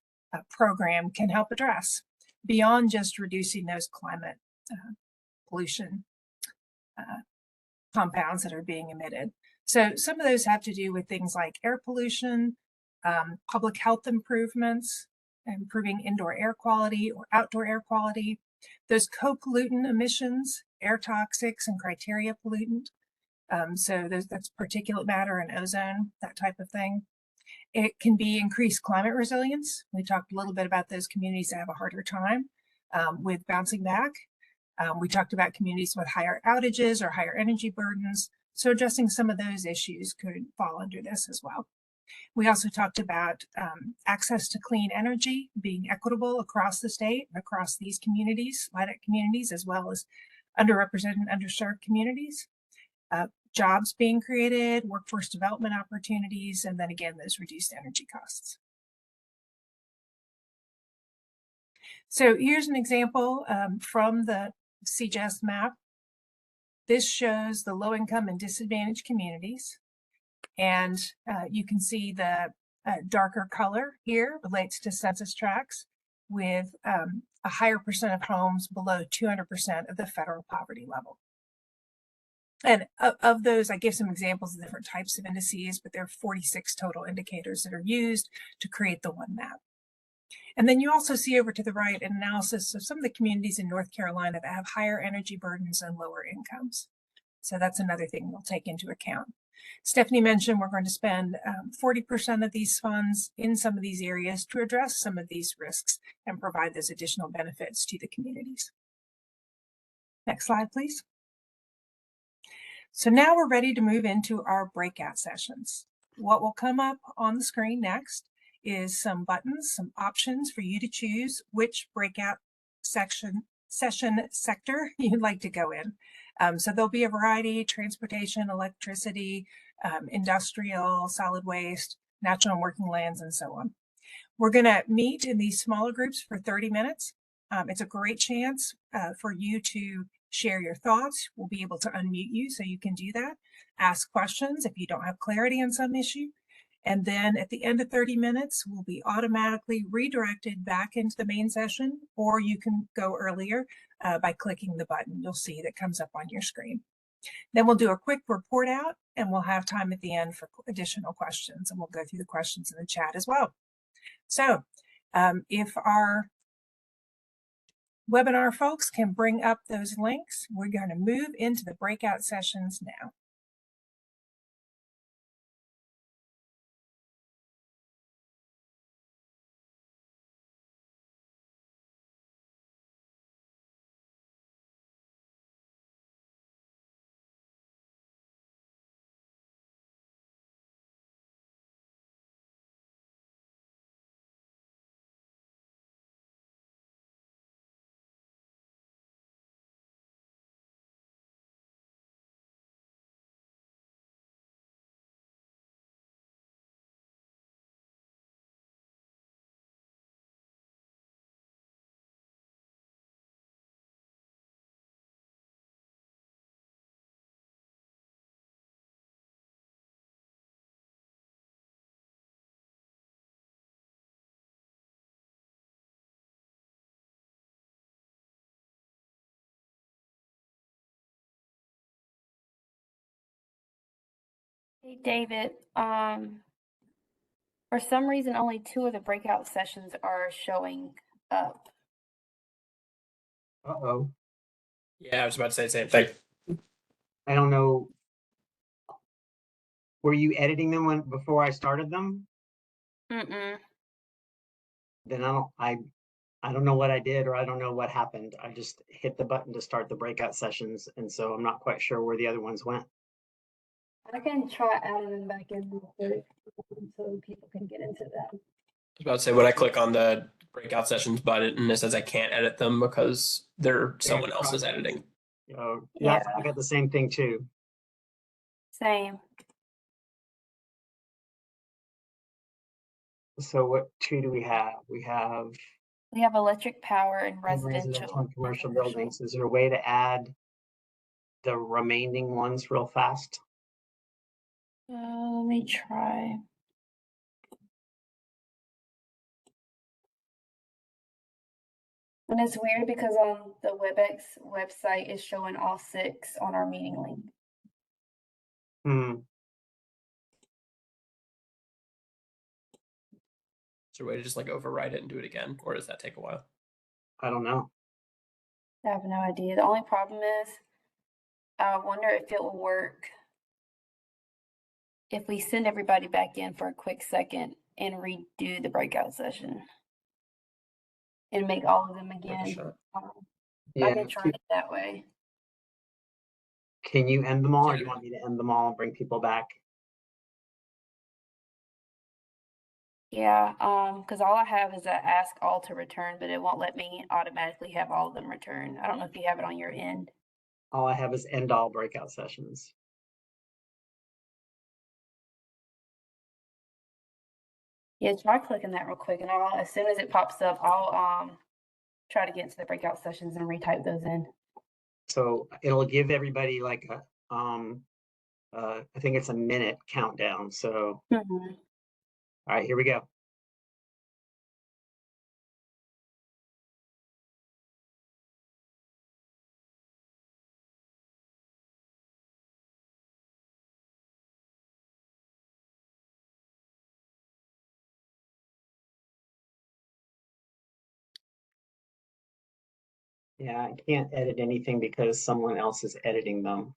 program can help address beyond just reducing those climate pollution compounds that are being emitted. So some of those have to do with things like air pollution, public health improvements, improving indoor air quality or outdoor air quality, those co-pollutant emissions, air toxics and criteria pollutant. So that's particulate matter and ozone, that type of thing. It can be increased climate resilience. We talked a little bit about those communities that have a harder time with bouncing back. We talked about communities with higher outages or higher energy burdens. So addressing some of those issues could fall under this as well. We also talked about access to clean energy being equitable across the state, across these communities, LIDAC communities, as well as underrepresented and underserved communities. Jobs being created, workforce development opportunities, and then again, those reduced energy costs. So here's an example from the CGES map. This shows the low income and disadvantaged communities. And you can see the darker color here relates to census tracts with a higher percent of homes below 200% of the federal poverty level. And of those, I give some examples of different types of indices, but there are 46 total indicators that are used to create the one map. And then you also see over to the right an analysis of some of the communities in North Carolina that have higher energy burdens and lower incomes. So that's another thing we'll take into account. Stephanie mentioned we're going to spend 40% of these funds in some of these areas to address some of these risks and provide those additional benefits to the communities. Next slide, please. So now we're ready to move into our breakout sessions. What will come up on the screen next is some buttons, some options for you to choose which breakout session sector you'd like to go in. So there'll be a variety: transportation, electricity, industrial, solid waste, natural and working lands, and so on. We're going to meet in these smaller groups for 30 minutes. It's a great chance for you to share your thoughts. We'll be able to unmute you so you can do that. Ask questions if you don't have clarity on some issue. And then at the end of 30 minutes, we'll be automatically redirected back into the main session, or you can go earlier by clicking the button you'll see that comes up on your screen. Then we'll do a quick report out, and we'll have time at the end for additional questions, and we'll go through the questions in the chat as well. So if our webinar folks can bring up those links, we're going to move into the breakout sessions now. Hey, David, for some reason, only 2 of the breakout sessions are showing up. Uh-oh. Yeah, I was about to say the same thing. I don't know. Were you editing them before I started them? Mm-mm. Then I don't know what I did, or I don't know what happened. I just hit the button to start the breakout sessions, and so I'm not quite sure where the other ones went. I can try adding them back in real quick so people can get into that. I was about to say when I click on the breakout sessions button, and it says I can't edit them because they're someone else's editing. Yeah, Yeah. I got the same thing too. Same. So what 2 do we have? We have We have electric power and residential and commercial buildings. commercial. Is there a way to add the remaining ones real fast? Let me try. And it's weird because on the WebEx website it's showing all 6 on our meeting link. Is there a way to just like override it and do it again, or does that take a while? I don't know. I have no idea. The only problem is I wonder if it will work if we send everybody back in for a quick second and redo the breakout session and make all of them again. I Yeah. can try it that way. Can you end them all, or Yeah. do you want me to end them all and bring people back? Yeah, because all I have is a ask all to return, but it won't let me automatically have all of them return. I don't know if you have it on your end. All I have is end all breakout sessions. Yeah, try clicking that real quick, and I'll, as soon as it pops up, I'll try to get into the breakout sessions and retype those in. So it'll give everybody like a I think it's a minute countdown. So Mhm. all right, here we go. Yeah, I can't edit anything because someone else is editing them.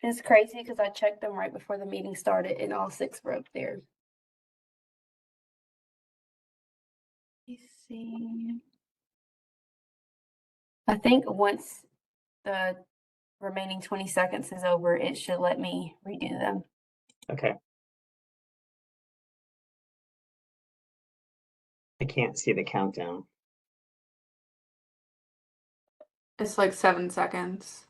It's crazy because I checked them right before the meeting started, and all 6 were up there. Let's see. I think once the remaining 20 seconds is over, it should let me redo them. Okay. I can't see the countdown. It's like 7 seconds.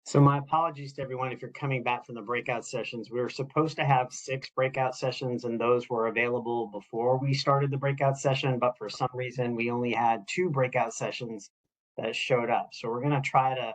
So my apologies to everyone if you're coming back from the breakout sessions. We were supposed to have 6 breakout sessions and those were available before we started the breakout session, but for some reason we only had 2 breakout sessions that showed up. So we're going to try to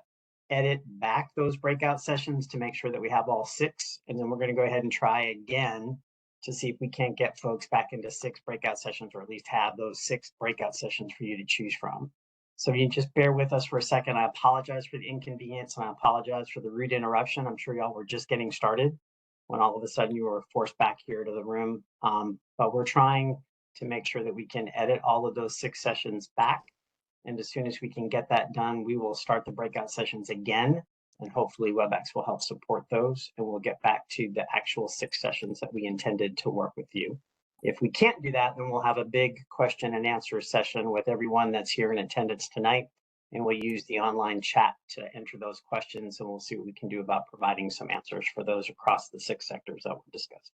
edit back those breakout sessions to make sure that we have all 6, and then we're going to go ahead and try again to see if we can't get folks back into 6 breakout sessions, or at least have those 6 breakout sessions for you to choose from. So if you just bear with us for a second, I apologize for the inconvenience and I apologize for the rude interruption. I'm sure y'all were just getting started when all of a sudden you were forced back here to the room. But we're trying to make sure that we can edit all of those 6 sessions back. And as soon as we can get that done, we will start the breakout sessions again. And hopefully WebEx will help support those. And we'll get back to the actual 6 sessions that we intended to work with you. If we can't do that, then we'll have a big question and answer session with everyone that's here in attendance tonight. And we'll use the online chat to enter those questions, and we'll see what we can do about providing some answers for those across the 6 sectors that we're discussing.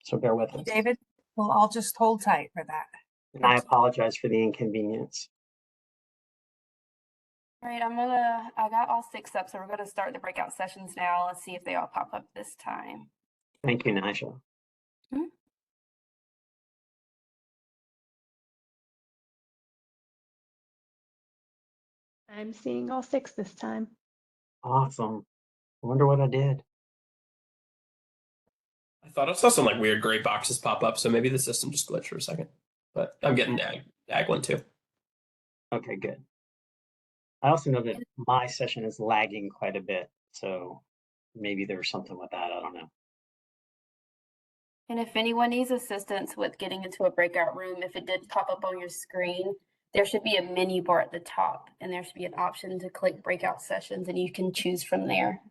So bear with us. David, we'll all just hold tight for that. And I apologize for the inconvenience. All right, I got all 6 up, so we're gonna start the breakout sessions now. Let's see if they all pop up this time. Thank you, Nisha. I'm seeing all 6 this time. Awesome. I wonder what I did. I thought I saw some like weird gray boxes pop up, so maybe the system just glitched for a second. But I'm getting ag one too. Okay, good. I also know that my session is lagging quite a bit, so maybe there's something with that. I don't know. And if anyone needs assistance with getting into a breakout room, if it did pop up on your screen, there should be a menu bar at the top, and there should be an option to click breakout sessions, and you can choose from there.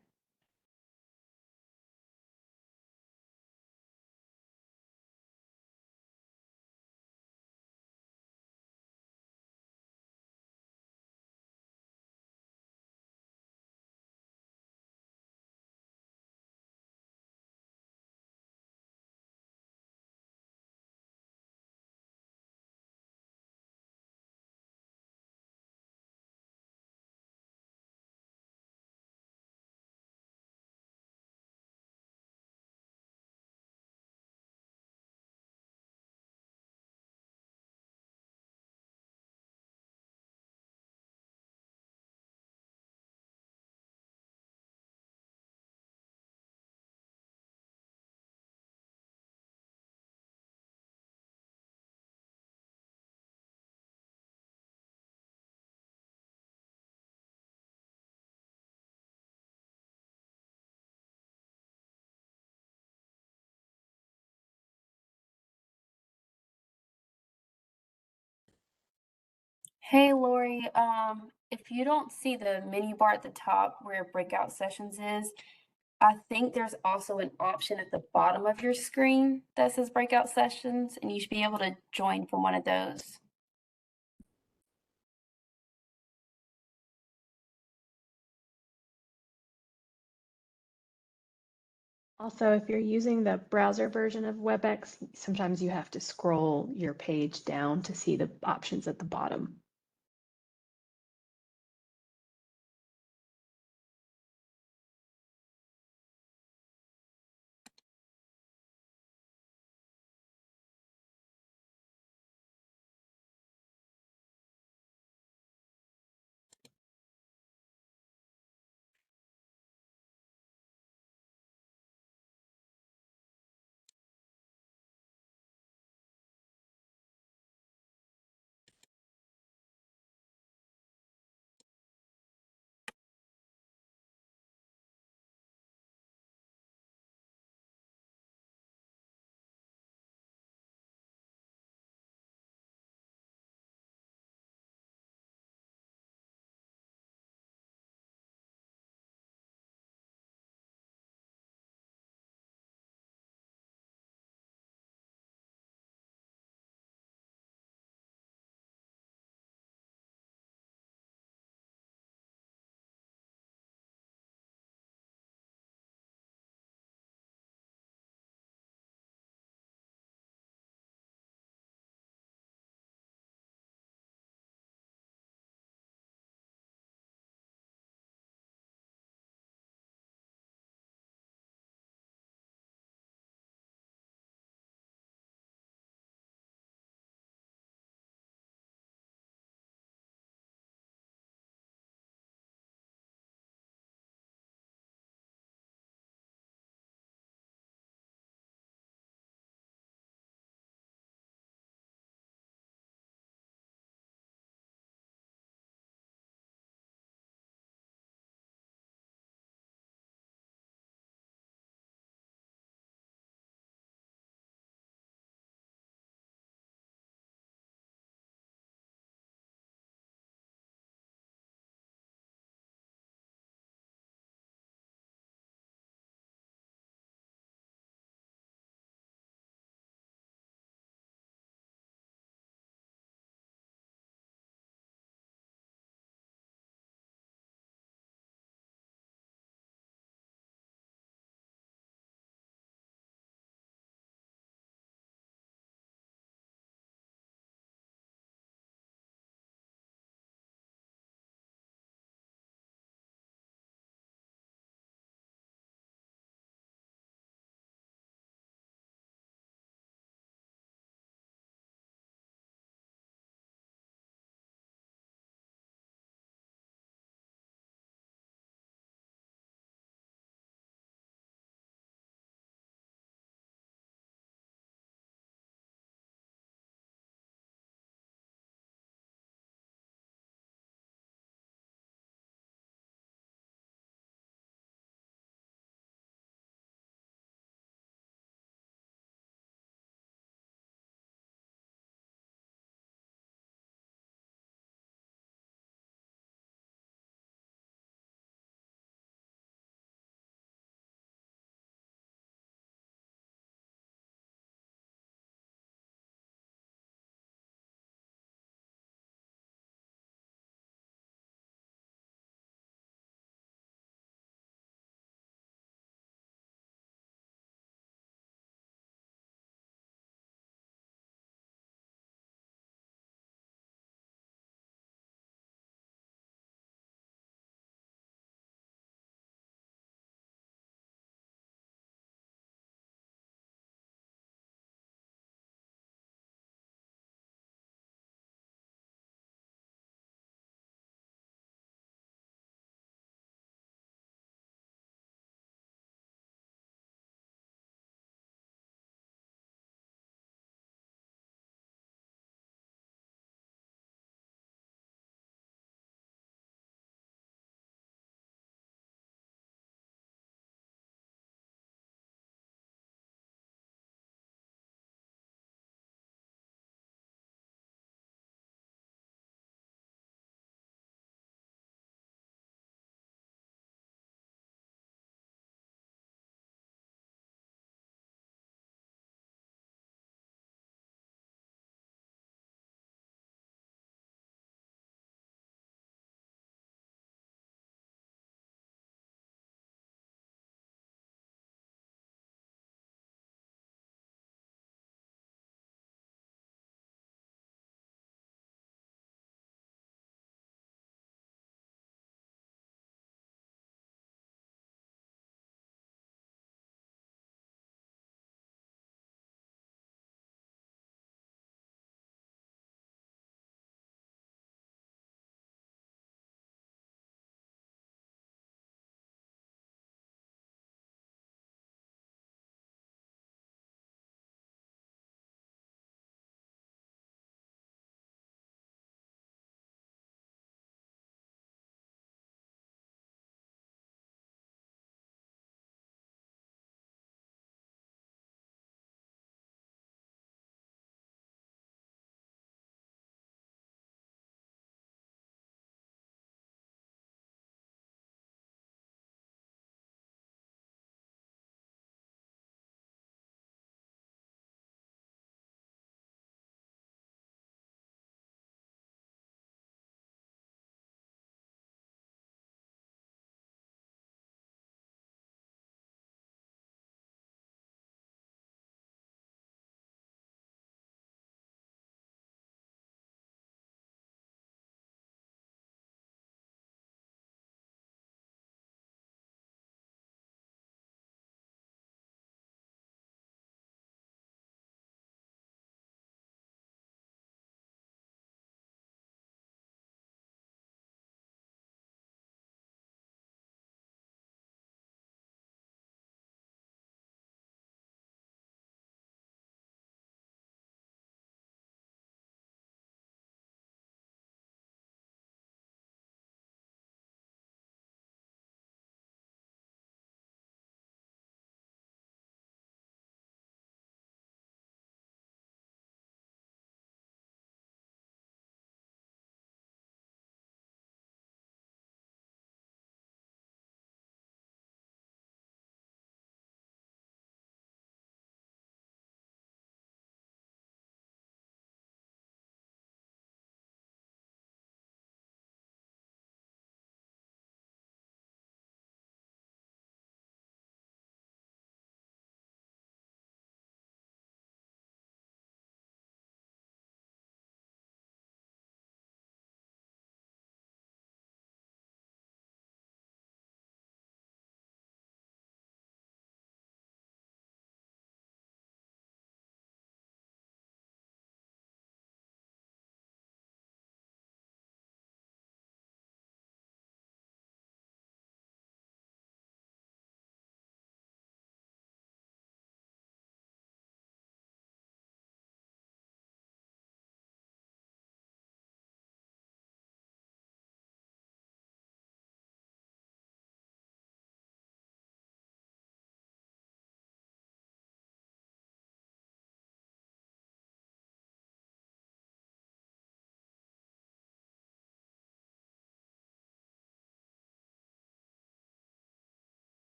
Hey, Lori, if you don't see the menu bar at the top where breakout sessions is, I think there's also an option at the bottom of your screen that says breakout sessions, and you should be able to join from one of those. Also, if you're using the browser version of WebEx, sometimes you have to scroll your page down to see the options at the bottom.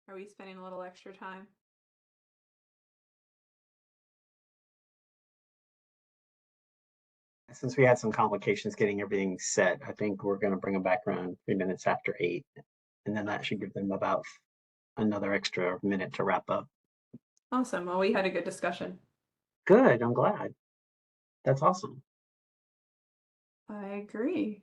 Are we spending a little extra time? Since we had some complications getting everything set, I think we're going to bring them back around 3 minutes after 8. And then that should give them about another extra minute to wrap up. Awesome. Well, we had a good discussion. Good. I'm glad. That's awesome. I agree.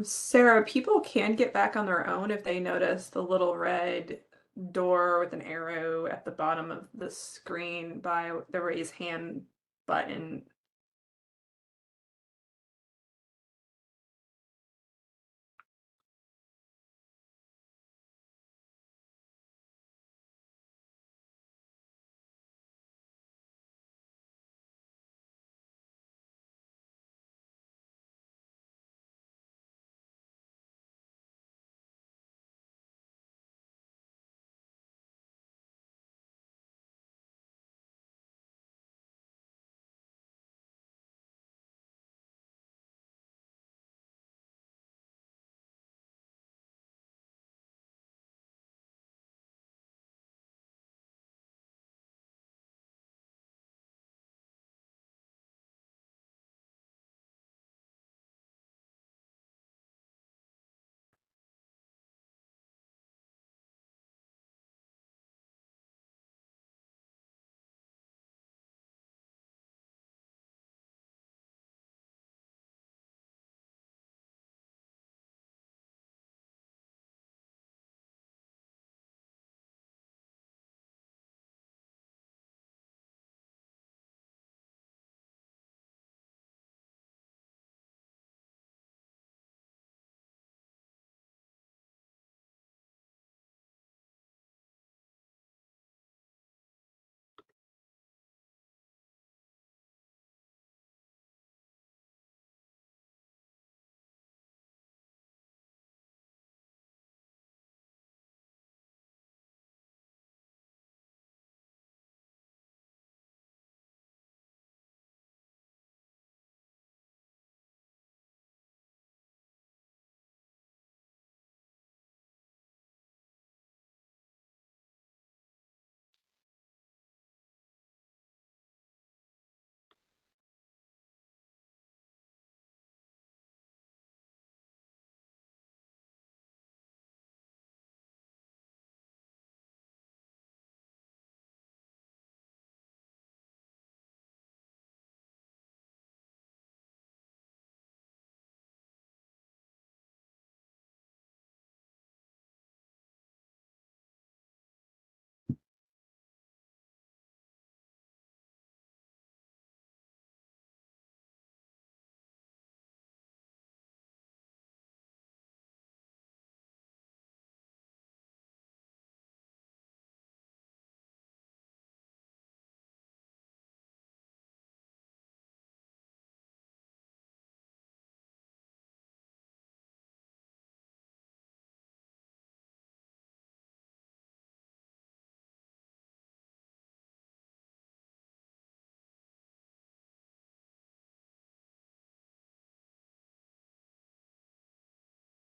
Sarah, people can get back on their own if they notice the little red door with an arrow at the bottom of the screen by the raise hand button.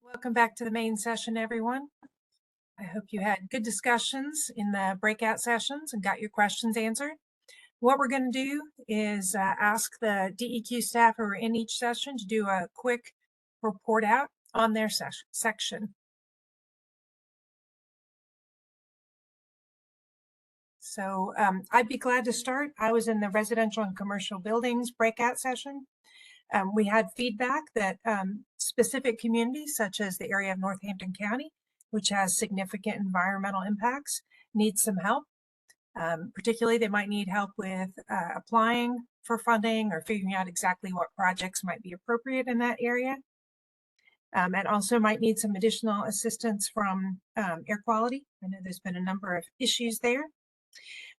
Welcome back to the main session, everyone. I hope you had good discussions in the breakout sessions and got your questions answered. What we're going to do is ask the DEQ staff who are in each session to do a quick report out on their section. So I'd be glad to start. I was in the residential and commercial buildings breakout session. We had feedback that specific communities, such as the area of Northampton County, which has significant environmental impacts, need some help. Particularly, they might need help with applying for funding or figuring out exactly what projects might be appropriate in that area. And also might need some additional assistance from air quality. I know there's been a number of issues there.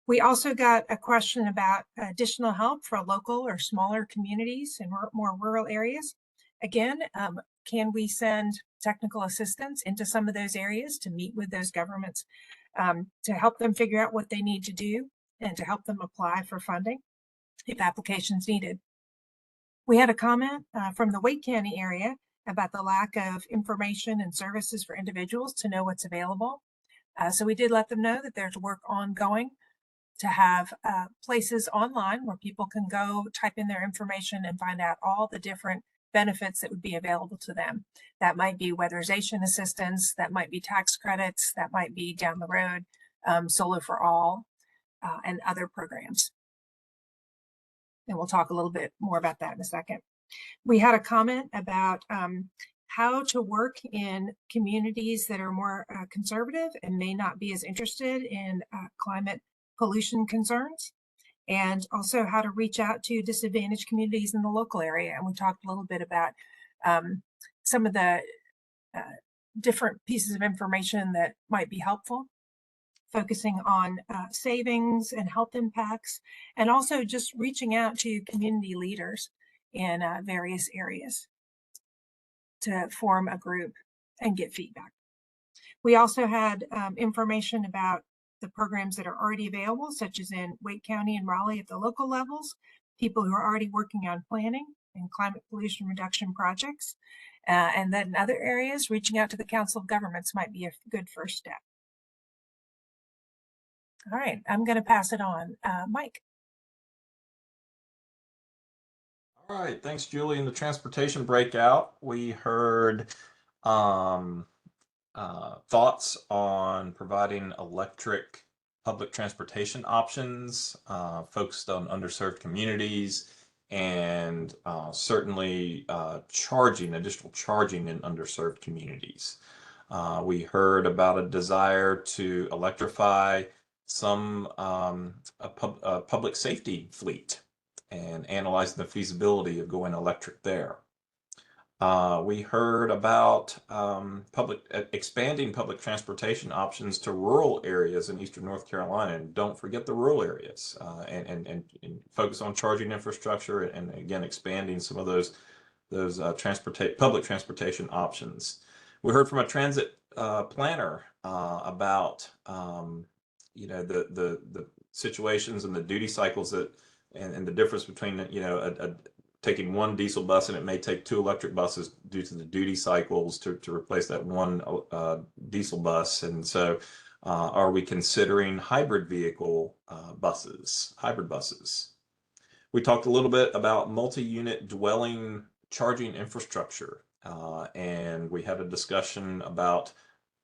We also got a question about additional help for local or smaller communities in more rural areas. Again, can we send technical assistance into some of those areas to meet with those governments to help them figure out what they need to do and to help them apply for funding if applications needed? We had a comment from the Wake County area about the lack of information and services for individuals to know what's available. So we did let them know that there's work ongoing to have places online where people can go type in their information and find out all the different benefits that would be available to them. That might be weatherization assistance, that might be tax credits, that might be down the road, Solar for All, and other programs. And we'll talk a little bit more about that in a second. We had a comment about how to work in communities that are more conservative and may not be as interested in climate pollution concerns, and also how to reach out to disadvantaged communities in the local area. And we talked a little bit about some of the different pieces of information that might be helpful, focusing on savings and health impacts, and also just reaching out to community leaders in various areas to form a group and get feedback. We also had information about the programs that are already available, such as in Wake County and Raleigh at the local levels, people who are already working on planning and climate pollution reduction projects. And then in other areas, reaching out to the Council of Governments might be a good first step. All right, I'm going to pass it on. Mike. All right, thanks, Julie. In the transportation breakout, we heard thoughts on providing electric public transportation options focused on underserved communities, and certainly additional charging in underserved communities. We heard about a desire to electrify some public safety fleet and analyzing the feasibility of going electric there. We heard about expanding public transportation options to rural areas in Eastern North Carolina, and don't forget the rural areas, and focus on charging infrastructure, and again expanding some of those public transportation options. We heard from a transit planner about the situations and the duty cycles that and the difference between taking one diesel bus, and it may take 2 electric buses due to the duty cycles to replace that one diesel bus. And so are we considering hybrid buses? We talked a little bit about multi-unit dwelling charging infrastructure, and we had a discussion about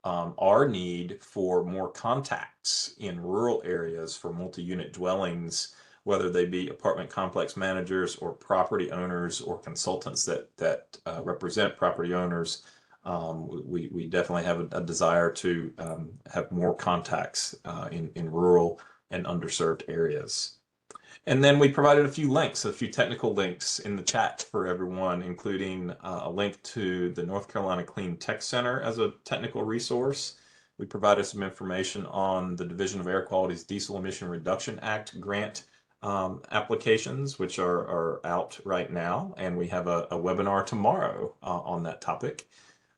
our need for more contacts in rural areas for multi-unit dwellings, whether they be apartment complex managers or property owners or consultants that represent property owners. We definitely have a desire to have more contacts in rural and underserved areas. And then we provided a few technical links in the chat for everyone, including a link to the North Carolina Clean Tech Center as a technical resource. We provided some information on the Division of Air Quality's Diesel Emission Reduction Act grant applications, which are out right now, and we have a webinar tomorrow on that topic.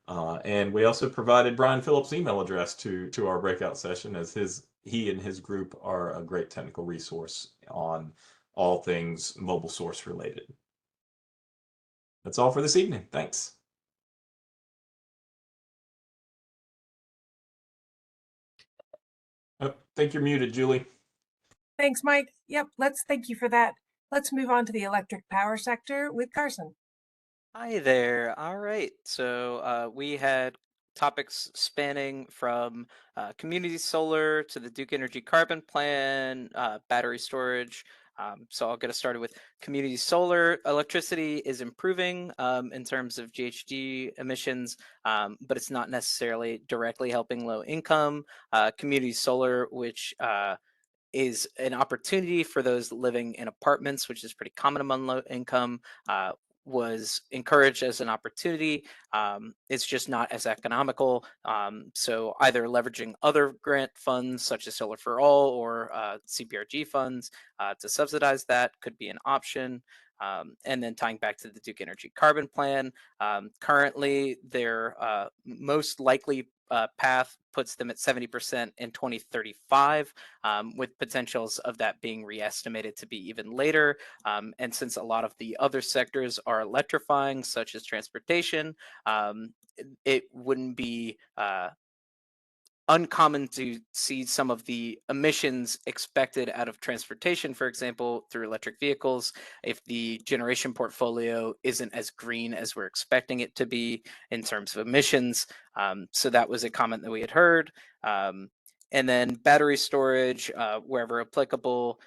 And we also provided Brian Phillips' email address to our breakout session, as he and his group are a great technical resource on all things mobile source related. That's all for this evening. Thanks. Oh, I think you're muted, Julie. Thanks, Mike. Yep, thank you for that. Let's move on to the electric power sector with Carson. Hi there. All right. So we had topics spanning from community solar to the Duke Energy Carbon Plan, battery storage, So I'll get us started with community solar. Electricity is improving in terms of GHG emissions, but it's not necessarily directly helping low income. Community solar, which is an opportunity for those living in apartments, which is pretty common among low income, was encouraged as an opportunity. It's just not as economical. So either leveraging other grant funds such as Solar for All or CPRG funds to subsidize that could be an option. And then tying back to the Duke Energy Carbon Plan, currently their most likely path puts them at 70% in 2035, with potentials of that being re-estimated to be even later. And since a lot of the other sectors are electrifying, such as transportation, it wouldn't be uncommon to see some of the emissions expected out of transportation, for example, through electric vehicles, if the generation portfolio isn't as green as we're expecting it to be in terms of emissions. So that was a comment that we had heard. And then battery storage, wherever applicable,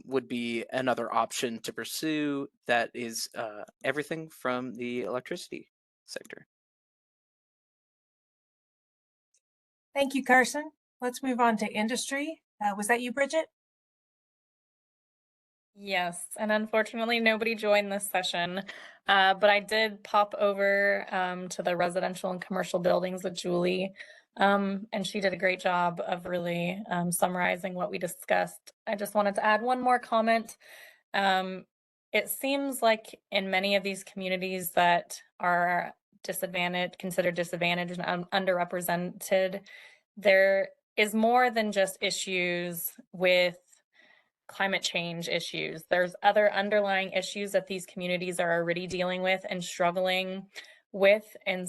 would be another option to pursue. That is everything from the electricity sector. Thank you, Carson. Let's move on to industry. Was that you, Bridget? Yes, and unfortunately nobody joined this session, but I did pop over to the residential and commercial buildings with Julie, and she did a great job of really summarizing what we discussed. I just wanted to add one more comment. It seems like in many of these communities that are considered disadvantaged and underrepresented, there is more than just issues with climate change issues. There's other underlying issues that these communities are already dealing with and struggling with, and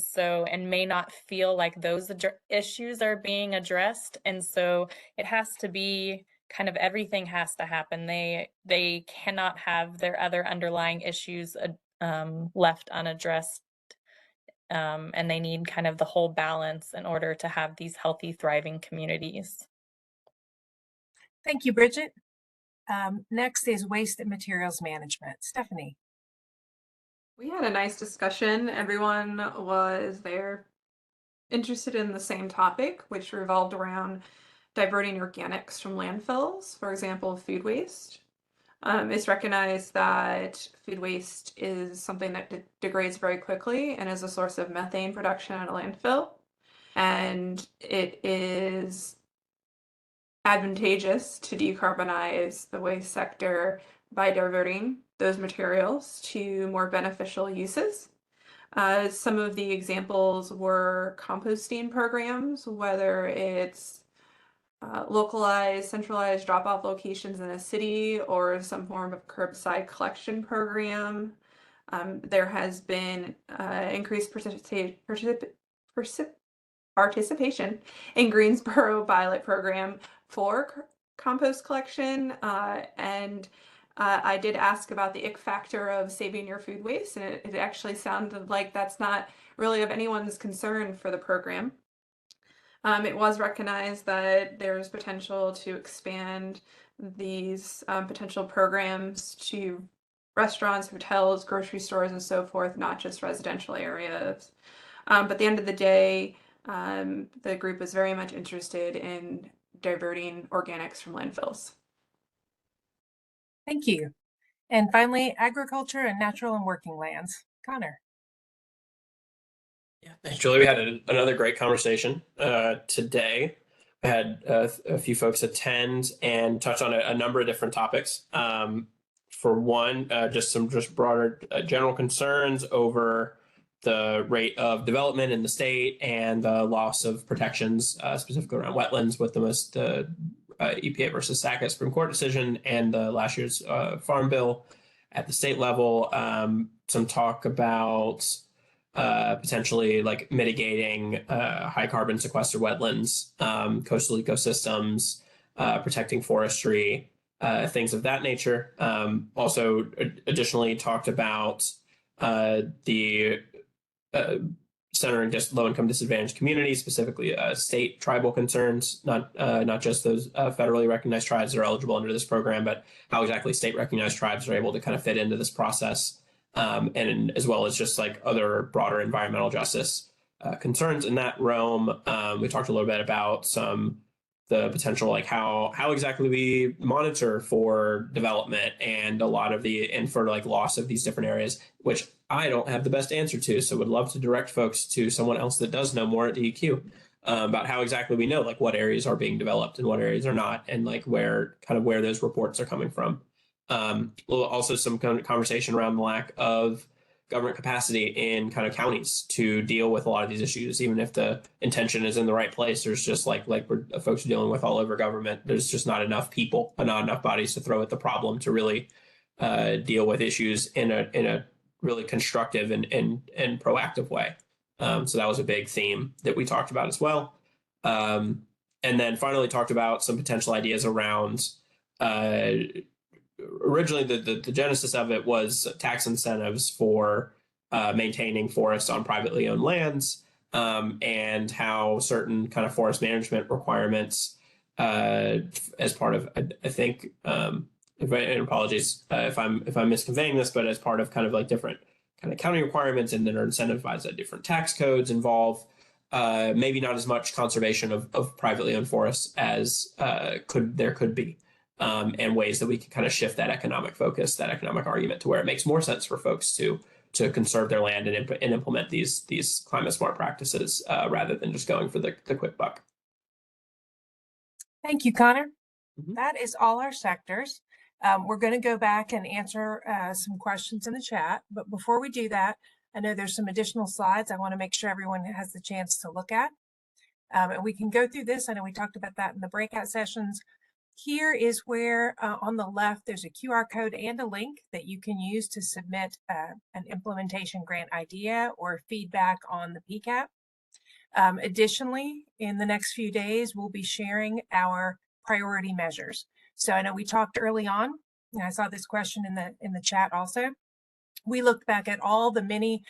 may not feel like those issues are being addressed. And so it has to be kind of everything has to happen. They cannot have their other underlying issues left unaddressed. And they need kind of the whole balance in order to have these healthy, thriving communities. Thank you, Bridget. Next is waste and materials management. Stephanie. We had a nice discussion. Everyone was there interested in the same topic, which revolved around diverting organics from landfills, for example, food waste. It's recognized that food waste is something that degrades very quickly and is a source of methane production at a landfill. And it is advantageous to decarbonize the waste sector by diverting those materials to more beneficial uses. Some of the examples were composting programs, whether it's localized, centralized drop-off locations in a city or some form of curbside collection program. There has been increased participation in Greensboro pilot program for compost collection, and I did ask about the ick factor of saving your food waste, and it actually sounded like that's not really of anyone's concern for the program. It was recognized that there's potential to expand these potential programs to restaurants, hotels, grocery stores, and so forth, not just residential areas. But at the end of the day, the group is very much interested in diverting organics from landfills. Thank you. And finally, agriculture and natural and working lands. Connor. Yeah, thanks, Julie. We had another great conversation today. We had a few folks attend and touch on a number of different topics. For one, just some broader general concerns over the rate of development in the state and the loss of protections, specifically around wetlands, with the most EPA versus SACA Supreme Court decision and last year's Farm Bill at the state level. Some talk about potentially like mitigating high carbon sequester wetlands, coastal ecosystems, protecting forestry, things of that nature. Also, additionally talked about the centering just low-income disadvantaged communities, specifically state tribal concerns, not just those federally recognized tribes that are eligible under this program, but how exactly state recognized tribes are able to kind of fit into this process, and as well as just like other broader environmental justice concerns in that realm. We talked a little bit about the potential, like how exactly we monitor for development and a lot of and for like loss of these different areas, which I don't have the best answer to. So would love to direct folks to someone else that does know more at DEQ about how exactly we know like what areas are being developed and what areas are not, and like where those reports are coming from. Also some kind of conversation around the lack of government capacity in kind of counties to deal with a lot of these issues. Even if the intention is in the right place, there's just like we're folks are dealing with all over government, there's just not enough people and not enough bodies to throw at the problem to really deal with issues in a really constructive and proactive way. So that was a big theme that we talked about as well. And then finally talked about some potential ideas around originally the genesis of it was tax incentives for maintaining forests on privately owned lands, and how certain kind of forest management requirements as part of, I think, and apologies if I'm misconveying this, but as part of kind of like different kind of county requirements, and then are incentivized at different tax codes involve maybe not as much conservation of privately owned forests as could be. And ways that we can kind of shift that economic focus, that economic argument, to where it makes more sense for folks to conserve their land and implement these climate smart practices rather than just going for the quick buck. Thank you, Connor. That is all our sectors. We're going to go back and answer some questions in the chat. But before we do that, I know there's some additional slides I want to make sure everyone has the chance to look at. And we can go through this. I know we talked about that in the breakout sessions. Here is where on the left, there's a QR code and a link that you can use to submit an implementation grant idea or feedback on the PCAP. Additionally, in the next few days, we'll be sharing our priority measures. So I know we talked early on, and I saw this question in the chat also. We looked back at all the many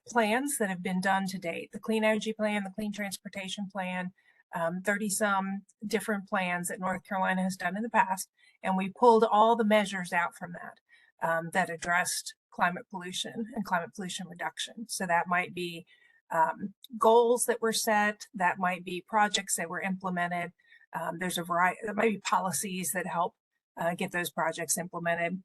plans that have been done to date: the Clean Energy Plan, the Clean Transportation Plan, 30-some different plans that North Carolina has done in the past, and we pulled all the measures out from that that addressed climate pollution and climate pollution reduction. So that might be goals that were set, that might be projects that were implemented. There's a variety, there might be policies that help get those projects implemented.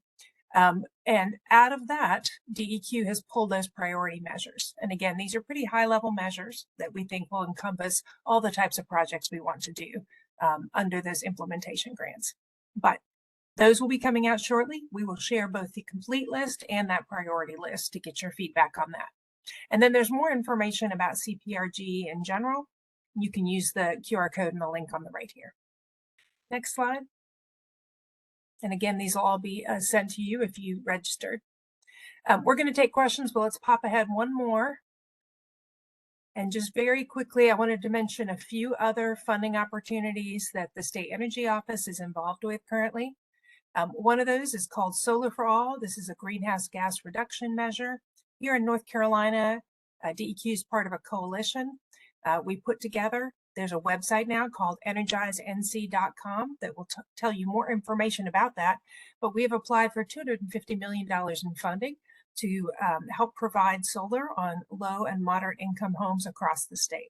And out of that, DEQ has pulled those priority measures. And again, these are pretty high level measures that we think will encompass all the types of projects we want to do under those implementation grants. But those will be coming out shortly. We will share both the complete list and that priority list to get your feedback on that. And then there's more information about CPRG in general. You can use the QR code and the link on the right here. Next slide. And again, these will all be sent to you if you registered. We're going to take questions, but let's pop ahead one more. And just very quickly, I wanted to mention a few other funding opportunities that the State Energy Office is involved with currently. One of those is called Solar for All. This is a greenhouse gas reduction measure. Here in North Carolina, DEQ is part of a coalition we put together. There's a website now called energizenc.com that will tell you more information about that. But we have applied for $250 million in funding to help provide solar on low and moderate income homes across the state.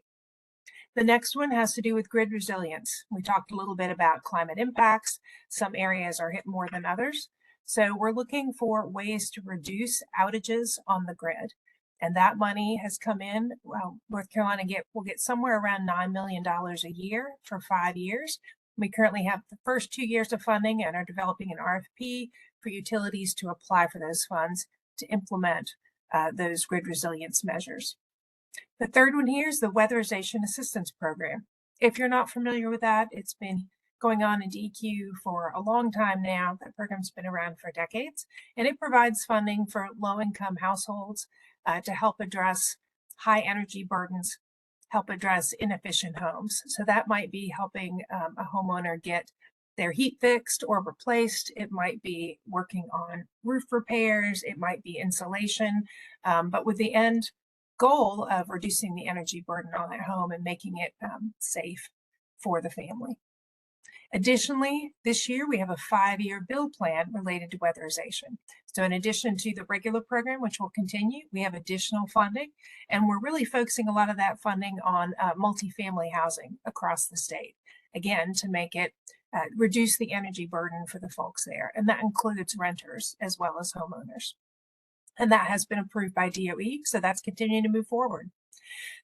The next one has to do with grid resilience. We talked a little bit about climate impacts. Some areas are hit more than others. So we're looking for ways to reduce outages on the grid. And that money has come in. Well, North Carolina will get somewhere around $9 million a year for 5 years. We currently have the first 2 years of funding and are developing an RFP for utilities to apply for those funds to implement those grid resilience measures. The third one here is the Weatherization Assistance Program. If you're not familiar with that, it's been going on in DEQ for a long time now. That program's been around for decades, and it provides funding for low-income households to help address high energy burdens, help address inefficient homes. So that might be helping a homeowner get their heat fixed or replaced. It might be working on roof repairs. It might be insulation. But with the end goal of reducing the energy burden on that home and making it safe for the family. Additionally, this year we have a 5-year build plan related to weatherization. So in addition to the regular program, which will continue, we have additional funding, and we're really focusing a lot of that funding on multifamily housing across the state. Again, to make it reduce the energy burden for the folks there. And that includes renters as well as homeowners. And that has been approved by DOE, so that's continuing to move forward.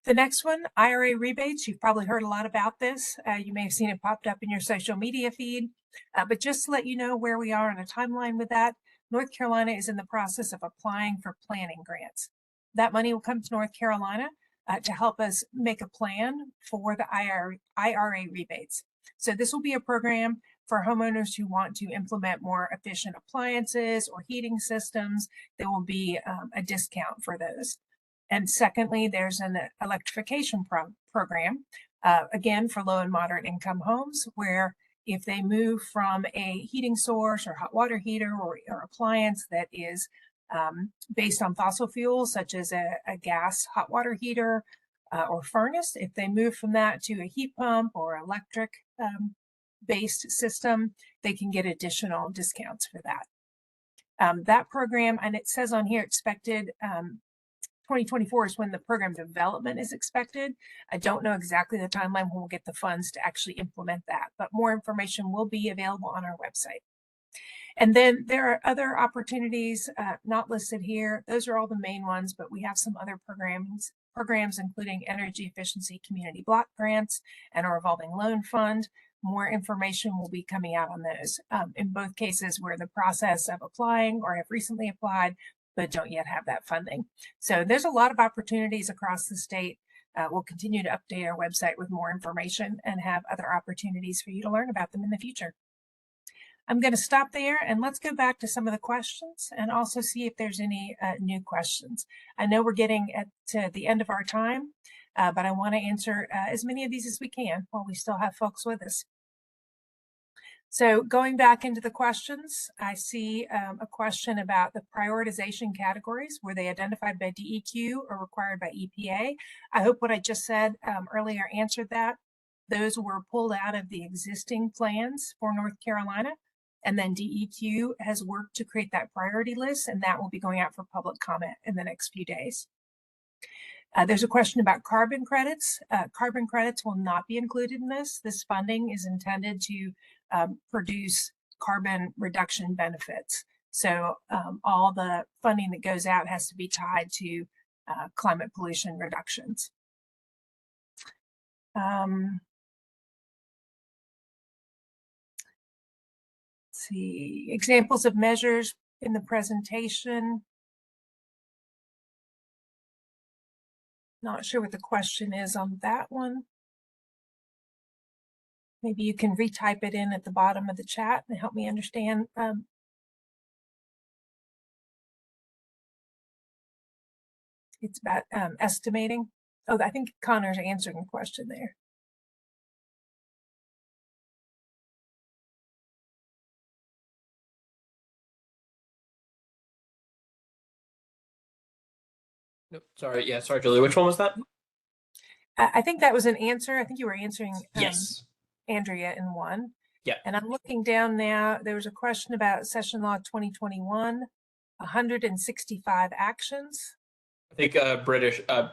The next one, IRA rebates. You've probably heard a lot about this. You may have seen it popped up in your social media feed, but just to let you know where we are on a timeline with that, North Carolina is in the process of applying for planning grants. That money will come to North Carolina to help us make a plan for the IRA rebates. So this will be a program for homeowners who want to implement more efficient appliances or heating systems. There will be a discount for those. And secondly, there's an electrification program, again, for low and moderate income homes, where if they move from a heating source or hot water heater or appliance that is based on fossil fuels, such as a gas hot water heater or furnace, if they move from that to a heat pump or electric based system, they can get additional discounts for that. That program, and it says on here expected 2024 is when the program development is expected. I don't know exactly the timeline when we'll get the funds to actually implement that, but more information will be available on our website. And then there are other opportunities not listed here. Those are all the main ones, but we have some other programs including energy efficiency community block grants and a revolving loan fund. More information will be coming out on those. In both cases, we're in the process of applying or have recently applied, but don't yet have that funding. So there's a lot of opportunities across the state. We'll continue to update our website with more information and have other opportunities for you to learn about them in the future. I'm going to stop there and let's go back to some of the questions and also see if there's any new questions. I know we're getting to the end of our time, but I want to answer as many of these as we can while we still have folks with us. So going back into the questions, I see a question about the prioritization categories. Were they identified by DEQ or required by EPA? I hope what I just said earlier answered that. Those were pulled out of the existing plans for North Carolina. And then DEQ has worked to create that priority list, and that will be going out for public comment in the next few days. There's a question about carbon credits. Carbon credits will not be included in this. This funding is intended to produce carbon reduction benefits. So all the funding that goes out has to be tied to climate pollution reductions. Let's see, examples of measures in the presentation. Not sure what the question is on that one. Maybe you can retype it in at the bottom of the chat and help me understand. It's about estimating. Oh, I think Connor's answering the question there. Nope. Sorry. Yeah. Sorry, Julie. Which one was that? I think that was an answer. I think you were answering Yes. Andrea in one. Yeah. And I'm looking down now. There was a question about Session Law 2021, 165 actions. I think British. I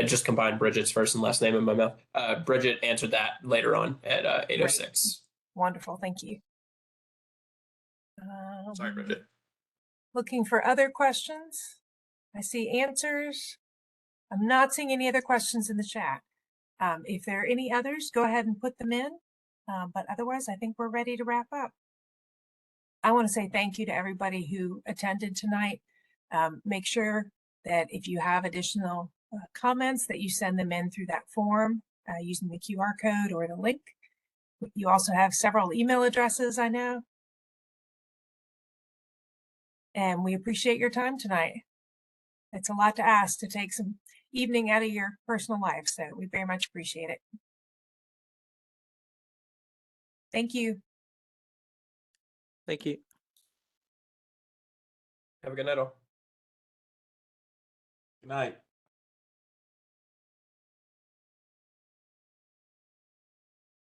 just combined Bridget's first and last name in my mouth. Bridget answered that later on at 8:06. Wonderful. Thank you. Sorry, Bridget. Looking for other questions. I see answers. I'm not seeing any other questions in the chat. If there are any others, go ahead and put them in. But otherwise, I think we're ready to wrap up. I want to say thank you to everybody who attended tonight. Make sure that if you have additional comments that you send them in through that form using the QR code or the link. You also have several email addresses, I know. And we appreciate your time tonight. It's a lot to ask to take some evening out of your personal life, so we very much appreciate it. Thank you. Thank you. Have a good night all. Good night.